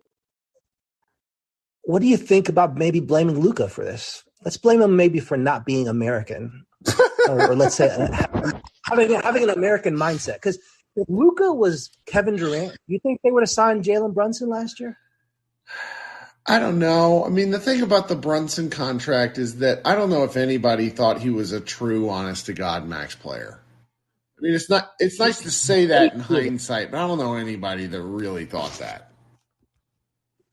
what do you think about maybe blaming Luka for this? Let's blame him maybe for not being American, or let's say having an American mindset. Because if Luka was Kevin Durant, do you think they would have signed Jalen Brunson last year? I don't know. I mean, the thing about the Brunson contract is that I don't know if anybody thought he was a true, honest-to-God max player. I mean, it's nice to say that in hindsight, but I don't know anybody that really thought that.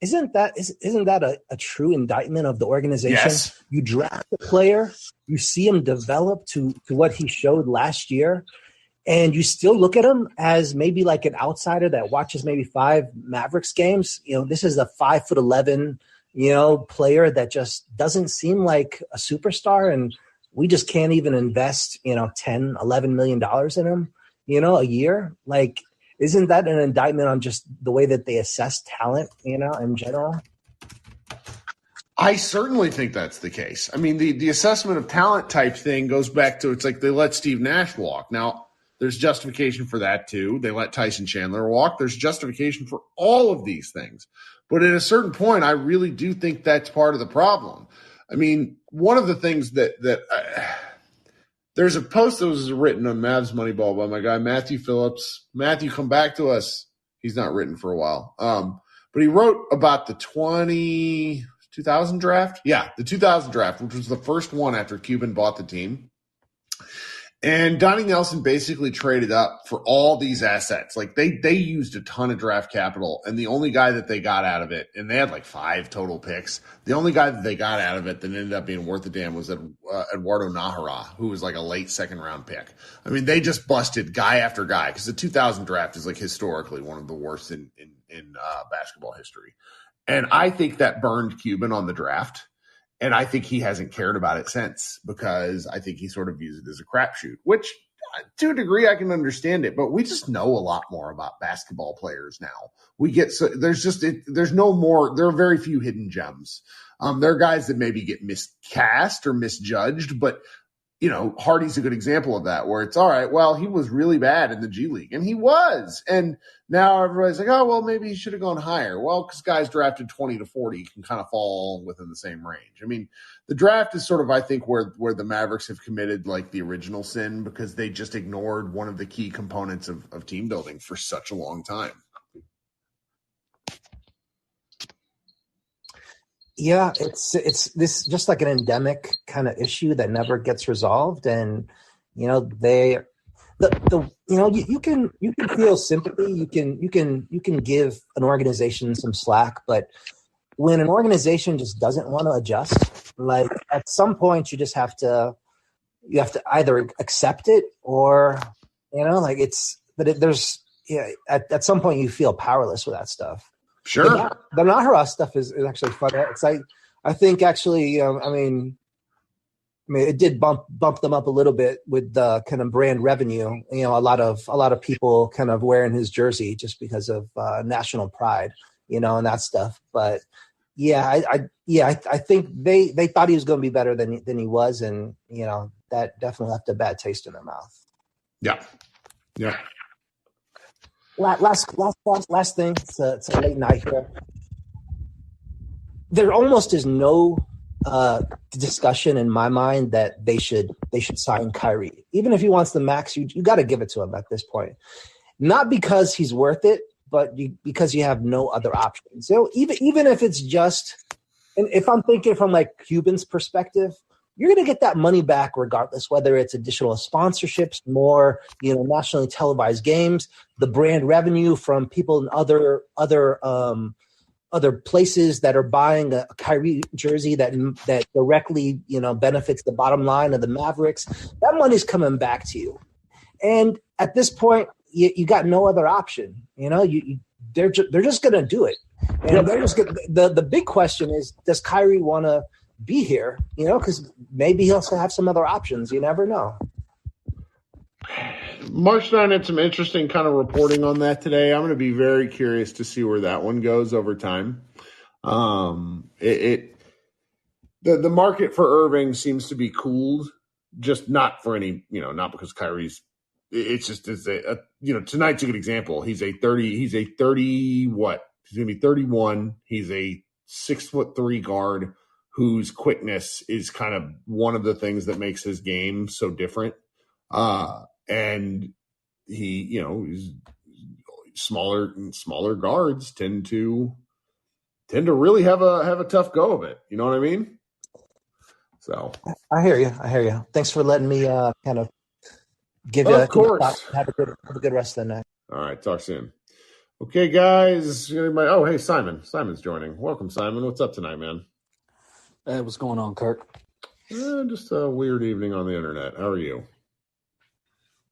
Isn't that a true indictment of the organization? Yes. You draft a player, you see him develop to what he showed last year, and you still look at him as maybe like an outsider that watches maybe 5 Mavericks games. This is a 5'11", player that just doesn't seem like a superstar, and we just can't even invest, $10, $11 million in him, a year. Like, isn't that an indictment on just the way that they assess talent, in general? I certainly think that's the case. I mean, the assessment of talent type thing goes back to, it's like they let Steve Nash walk. Now, there's justification for that too. They let Tyson Chandler walk. There's justification for all of these things. But at a certain point, I really do think that's part of the problem. I mean, one of the things that there's a post that was written on Mavs Moneyball by my guy, Matthew Phillips. Matthew, come back to us. He's not written for a while. But he wrote about the 2000 draft. Yeah, the 2000 draft, which was the first one after Cuban bought the team. And Donnie Nelson basically traded up for all these assets. Like they used a ton of draft capital, and the only guy that they got out of it, and they had like 5 total picks. The only guy that they got out of it that ended up being worth a damn was Eduardo Najera, who was like a late 2nd round pick. I mean, they just busted guy after guy, because the 2000 draft is like historically one of the worst in basketball history. And I think that burned Cuban on the draft. And I think he hasn't cared about it since, because I think he sort of views it as a crapshoot, which to a degree I can understand it. But we just know a lot more about basketball players now. There's no more. There are very few hidden gems. There are guys that maybe get miscast or misjudged, but Hardy's a good example of that, where it's all right. Well, he was really bad in the G League, and he was. And now everybody's like, oh, well, maybe he should have gone higher. Well, because guys drafted 20 to 40 can kind of fall within the same range. I mean, the draft is sort of, I think, where the Mavericks have committed like the original sin, because they just ignored one of the key components of team building for such a long time. Yeah, it's this just like an endemic kind of issue that never gets resolved, and you can feel sympathy, you can give an organization some slack, but when an organization just doesn't want to adjust, like at some point you have to either accept it or at some point you feel powerless with that stuff. Sure. The Najera stuff is actually fun. It's I think actually, it did bump them up a little bit with the kind of brand revenue. A lot of people kind of wearing his jersey just because of national pride, and that stuff. But yeah, I think they thought he was going to be better than he was, and that definitely left a bad taste in their mouth. Yeah. Yeah. Last thing. It's a late night here. There almost is no discussion in my mind that they should sign Kyrie. Even if he wants the max, you got to give it to him at this point. Not because he's worth it, but because you have no other options. Even if it's just, and if I'm thinking from like Cuban's perspective, you're going to get that money back regardless, whether it's additional sponsorships, more, nationally televised games, the brand revenue from people in other places that are buying a Kyrie jersey that directly, benefits the bottom line of the Mavericks. That money's coming back to you. And at this point, you got no other option. They're just going to do it. And they're just the big question is, does Kyrie want to be here? Because maybe he'll also have some other options. You never know. Marshstein had some interesting kind of reporting on that today. I'm going to be very curious to see where that one goes over time. The market for Irving seems to be cooled, just not for any, not because Kyrie's. It's just tonight's a good example. He's going to be 31. He's a 6'3" guard whose quickness is kind of one of the things that makes his game so different. And he, he's smaller guards tend to really have a tough go of it. You know what I mean? So I hear you. Thanks for letting me kind of give you. Of course. Have a good rest of the night. All right. Talk soon. Okay, guys. Oh, hey, Simon. Simon's joining. Welcome, Simon. What's up tonight, man? Hey, what's going on, Kirk? Just a weird evening on the internet. How are you?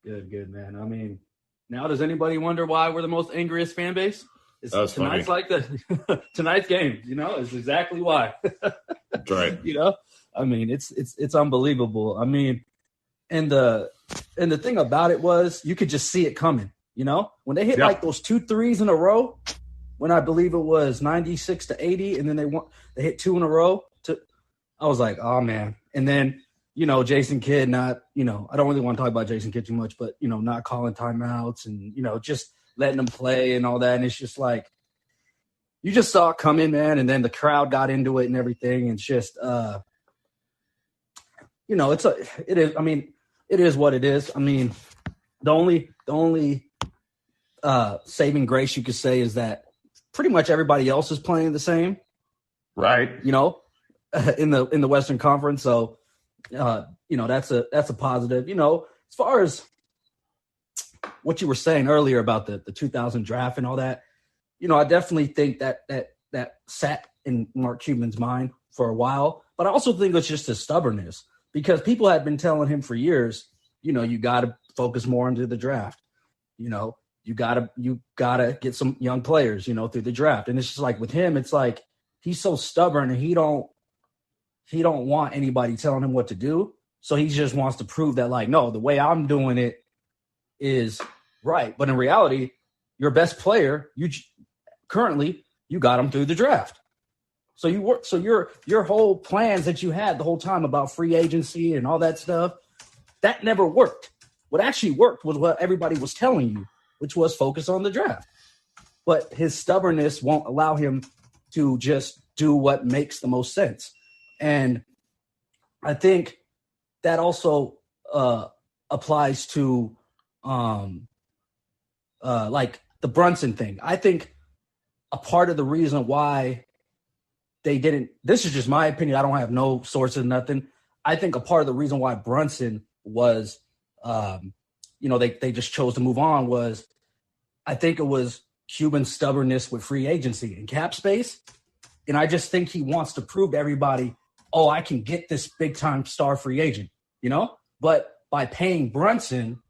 Good, man. I mean, now does anybody wonder why we're the most angriest fan base? That's tonight's funny. Like tonight's game, is exactly why. That's right. I mean, it's unbelievable. I mean, and the thing about it was you could just see it coming. When they hit like those 2 threes in a row, when I believe it was 96-80, and then they hit 2 in a row. I was like, oh man. And then Jason Kidd not, I don't really want to talk about Jason Kidd too much, but not calling timeouts and just letting them play and all that. And it's just like you just saw it coming, man. And then the crowd got into it and everything. And it's just it is what it is. I mean, the only saving grace you could say is that pretty much everybody else is playing the same. Right. In the Western Conference. So that's a positive. As far as what you were saying earlier about the 2000 draft and all that, I definitely think that sat in Mark Cuban's mind for a while, but I also think it's just his stubbornness, because people had been telling him for years, you got to focus more into the draft. You gotta get some young players, through the draft. And it's just like with him, it's like he's so stubborn and he don't want anybody telling him what to do. So he just wants to prove that, like, no, the way I'm doing it is right. But in reality, your best player, you got him through the draft. So your whole plans that you had the whole time about free agency and all that stuff, that never worked. What actually worked was what everybody was telling you, which was focus on the draft. But his stubbornness won't allow him to just do what makes the most sense. And I think that also applies to like the Brunson thing. I think a part of the reason why they didn't – this is just my opinion. I don't have no sources, nothing. I think a part of the reason why Brunson was they just chose to move on was I think it was Cuban's stubbornness with free agency and cap space. And I just think he wants to prove to everybody, oh, I can get this big-time star free agent, But by paying Brunson,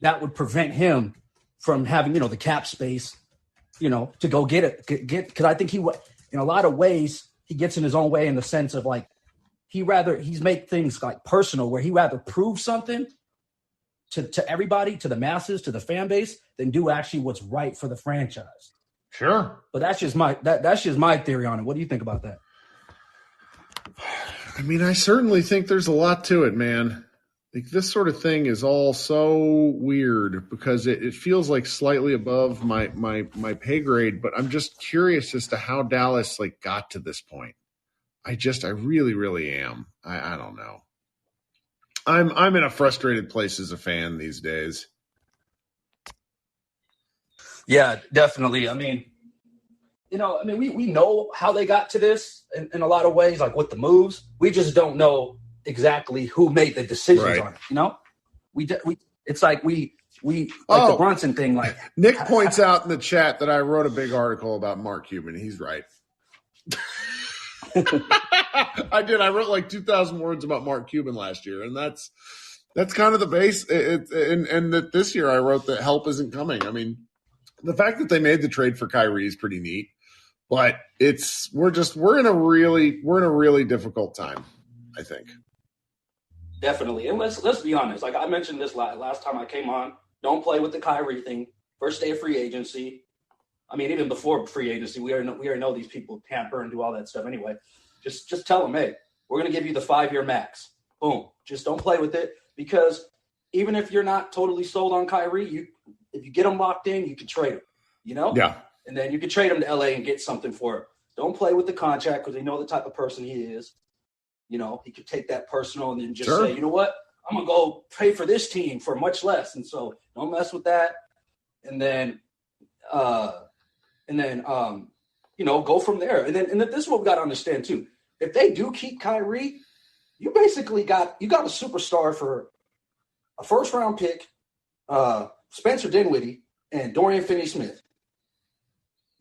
that would prevent him from having, the cap space, to go get it. Because I think in a lot of ways, he gets in his own way in the sense of, like, he's make things, like, personal, where he rather prove something to everybody, to the masses, to the fan base, than do actually what's right for the franchise. Sure. But that's just my theory on it. What do you think about that? I mean, I certainly think there's a lot to it, man. Like, this sort of thing is all so weird because it feels like slightly above my pay grade, but I'm just curious as to how Dallas got to this point. I really, really am. I don't know. I'm in a frustrated place as a fan these days. Yeah, definitely. I mean, we know how they got to this in a lot of ways, like with the moves. We just don't know exactly who made the decisions Right. on it. You know, it's like we the Brunson thing. Like Nick points out in the chat that I wrote a big article about Mark Cuban. He's right. I did. I wrote like 2,000 words about Mark Cuban last year, and that's kind of the base. And that this year I wrote that help isn't coming. I mean, the fact that they made the trade for Kyrie is pretty neat, but we're in a really difficult time, I think. Definitely. And let's be honest. Like I mentioned this last time I came on, don't play with the Kyrie thing. First day of free agency. I mean, even before free agency, we already know these people pamper and do all that stuff anyway. Just tell them, hey, we're going to give you the 5-year max. Boom. Just don't play with it, because even if you're not totally sold on Kyrie, if you get him locked in, you can trade him, you know? Yeah. And then you can trade him to LA and get something for it. Don't play with the contract, because they know the type of person he is. You know, he could take that personal and then just say, you know what, I'm going to go pay for this team for much less. And so don't mess with that. And then go from there. And this is what we got to understand too. If they do keep Kyrie, you basically got a superstar for a first-round pick, Spencer Dinwiddie, and Dorian Finney-Smith.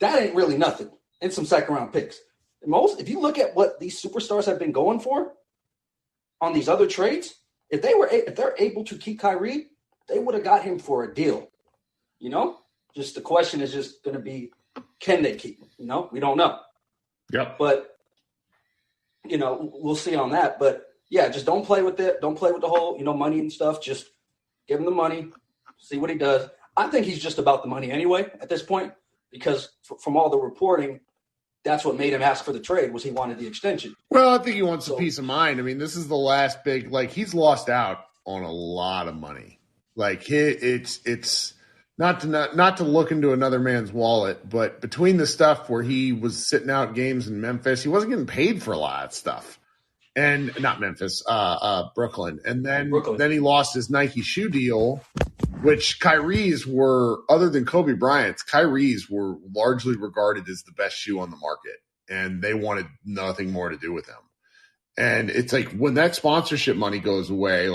That ain't really nothing. And some second-round picks. If you look at what these superstars have been going for on these other trades, if they're able to keep Kyrie, they would have got him for a deal. You know, just the question is just going to be, can they keep him? You know, we don't know. Yep. But we'll see on that. But yeah, just don't play with it. Don't play with the whole money and stuff. Just give him the money, see what he does. I think he's just about the money anyway at this point, because from all the reporting, that's what made him ask for the trade, was he wanted the extension. Well, I think he wants a peace of mind. I mean, this is the last big, he's lost out on a lot of money. It's not to look into another man's wallet, but between the stuff where he was sitting out games in Memphis, he wasn't getting paid for a lot of stuff. And not Memphis, Brooklyn. And then he lost his Nike shoe deal, which Kyrie's were, other than Kobe Bryant's, Kyrie's were largely regarded as the best shoe on the market. And they wanted nothing more to do with him. And it's like when that sponsorship money goes away,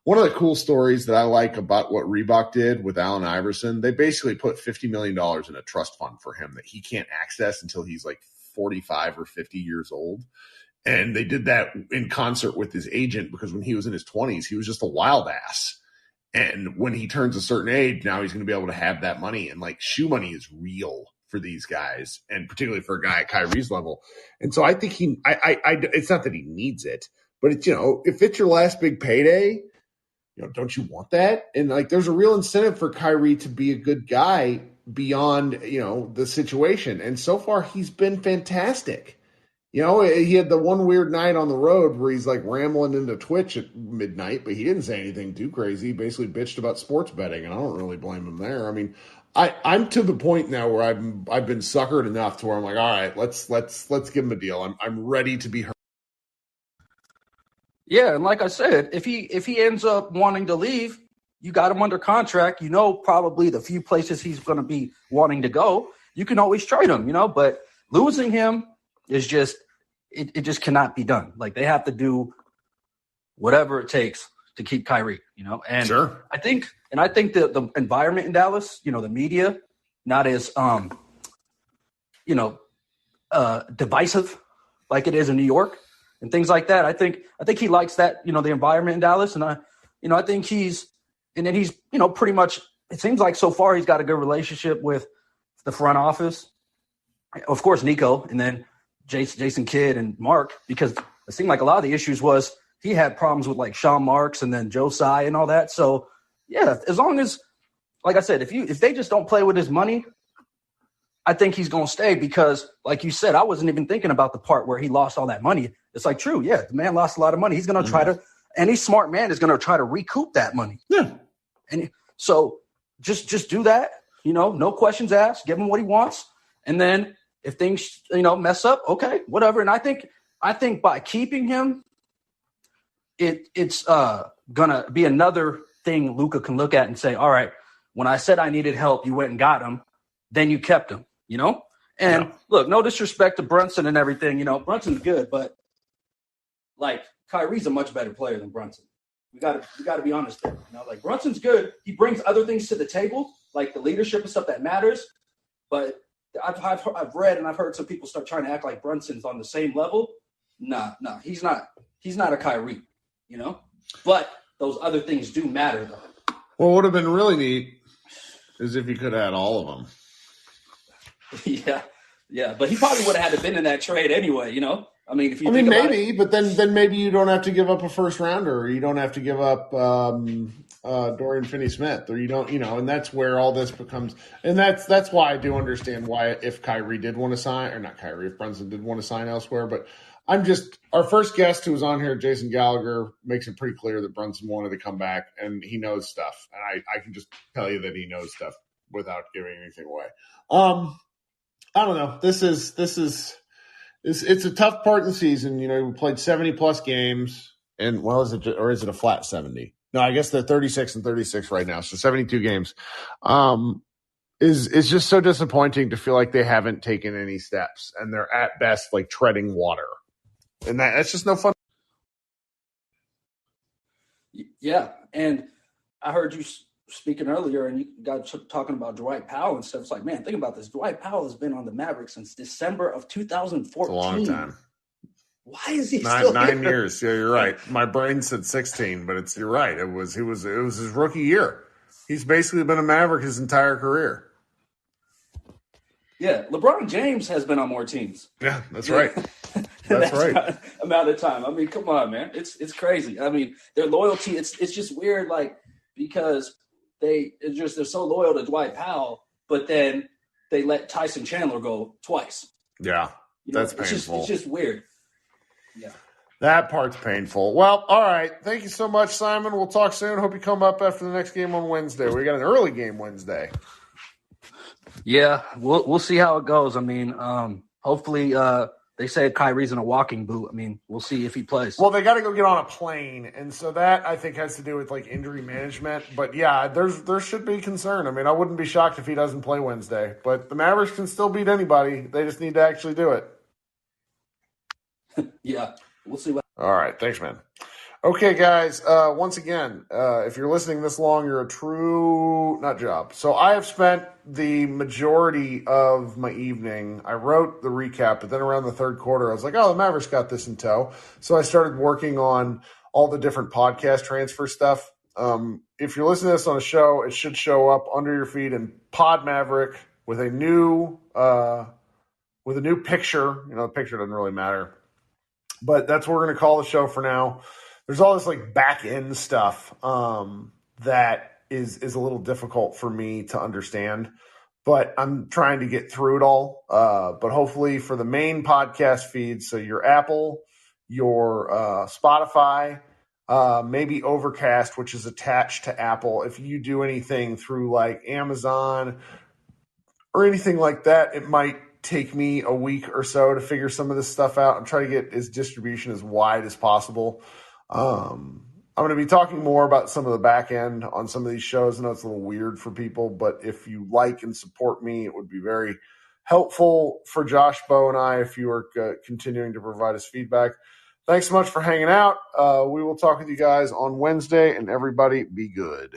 one of the cool stories that I like about what Reebok did with Allen Iverson, they basically put $50 million in a trust fund for him that he can't access until he's 45 or 50 years old. And they did that in concert with his agent, because when he was in his 20s, he was just a wild ass. And when he turns a certain age, now he's going to be able to have that money. And shoe money is real for these guys, and particularly for a guy at Kyrie's level. And so I think it's not that he needs it, but it's, if it's your last big payday, don't you want that? And there's a real incentive for Kyrie to be a good guy beyond, the situation. And so far he's been fantastic. He had the one weird night on the road where he's rambling into Twitch at midnight, but he didn't say anything too crazy. He basically bitched about sports betting, and I don't really blame him there. I mean, I'm to the point now where I've been suckered enough to where I'm like, all right, let's give him a deal. I'm ready to be hurt. Yeah, and like I said, if he ends up wanting to leave, you got him under contract. Probably the few places he's going to be wanting to go. You can always trade him, but losing him is just it just cannot be done. They have to do whatever it takes to keep Kyrie, And sure. I think the environment in Dallas, the media, not as divisive like it is in New York and things like that. I think he likes that, the environment in Dallas, and I think he's pretty much, it seems like so far he's got a good relationship with the front office. Of course, Nico, and then Jason Kidd and Mark, because it seemed like a lot of the issues was he had problems with Sean Marks and then Joe Tsai and all that. So yeah, as long as, like I said, if they just don't play with his money, I think he's going to stay, because like you said, I wasn't even thinking about the part where he lost all that money. It's true. Yeah. The man lost a lot of money. He's going to try to, any smart man is going to try to recoup that money. Yeah. And so just do that, no questions asked, give him what he wants. And then if things, mess up, okay, whatever. And I think by keeping him, it's gonna be another thing Luka can look at and say, all right, when I said I needed help, you went and got him, then you kept him, And look, no disrespect to Brunson and everything, Brunson's good, but Kyrie's a much better player than Brunson. We got to be honest there. Like Brunson's good. He brings other things to the table, like the leadership and stuff that matters. But I've read and I've heard some people start trying to act like Brunson's on the same level. Nah, he's not. He's not a Kyrie, But those other things do matter, though. What would have been really neat is if you could have had all of them. Yeah. But he probably would have had to been in that trade anyway, I mean, if you maybe, but then maybe you don't have to give up a first rounder, or you don't have to give up Dorian Finney-Smith, or you don't, and that's where all this becomes. And that's why I do understand why if Kyrie did want to sign, or not Kyrie, if Brunson did want to sign elsewhere. But our first guest who was on here, Jason Gallagher, makes it pretty clear that Brunson wanted to come back, and he knows stuff. And I can just tell you that he knows stuff without giving anything away. I don't know. It's a tough part of the season. We played 70 plus games, and is it a flat 70? No, I guess they're 36 and 36 right now. So 72 games. Is just so disappointing to feel like they haven't taken any steps, and they're at best like treading water, and that's just no fun. Yeah, and I heard you speaking earlier, and you got talking about Dwight Powell and stuff. It's like, man, think about this. Dwight Powell has been on the Mavericks since December of 2014. It's a long time. Why is he still 9 here? years? Yeah, you're right. My brain said 16, but you're right. It was his rookie year. He's basically been a Maverick his entire career. Yeah, LeBron James has been on more teams. Yeah, that's right. That's right. Amount of time. I mean, come on, man. It's crazy. I mean, their loyalty. It's just weird, like because they're so loyal to Dwight Powell, but then they let Tyson Chandler go twice. Yeah, that's painful. It's just weird. Yeah. That part's painful. Well, all right. Thank you so much, Simon. We'll talk soon. Hope you come up after the next game on Wednesday. We got an early game Wednesday. Yeah, we'll see how it goes. I mean, hopefully they say Kyrie's in a walking boot. I mean, we'll see if he plays. Well, they got to go get on a plane, and so that I think has to do with like injury management. But yeah, there should be concern. I mean, I wouldn't be shocked if he doesn't play Wednesday. But the Mavericks can still beat anybody. They just need to actually do it. Yeah, we'll see. All right, thanks, man. Okay, guys, once again, if you're listening this long, you're a true nut job. So I have spent the majority of my evening, I wrote the recap, but then around the third quarter, I was like, oh, the Mavericks got this in tow. So I started working on all the different podcast transfer stuff. If you're listening to this on a show, it should show up under your feed in Pod Maverick with a new picture. The picture doesn't really matter. But that's what we're going to call the show for now. There's all this like back end stuff that is a little difficult for me to understand, but I'm trying to get through it all. But hopefully for the main podcast feed, so your Apple, your Spotify, maybe Overcast, which is attached to Apple. If you do anything through like Amazon or anything like that, it might take me a week or so to figure some of this stuff out. I'm trying to get its distribution as wide as possible. I'm going to be talking more about some of the back end on some of these shows. I know it's a little weird for people, but if you like and support me, it would be very helpful for Josh, Bo, and I if you are continuing to provide us feedback. Thanks so much for hanging out. We will talk with you guys on Wednesday, and everybody be good.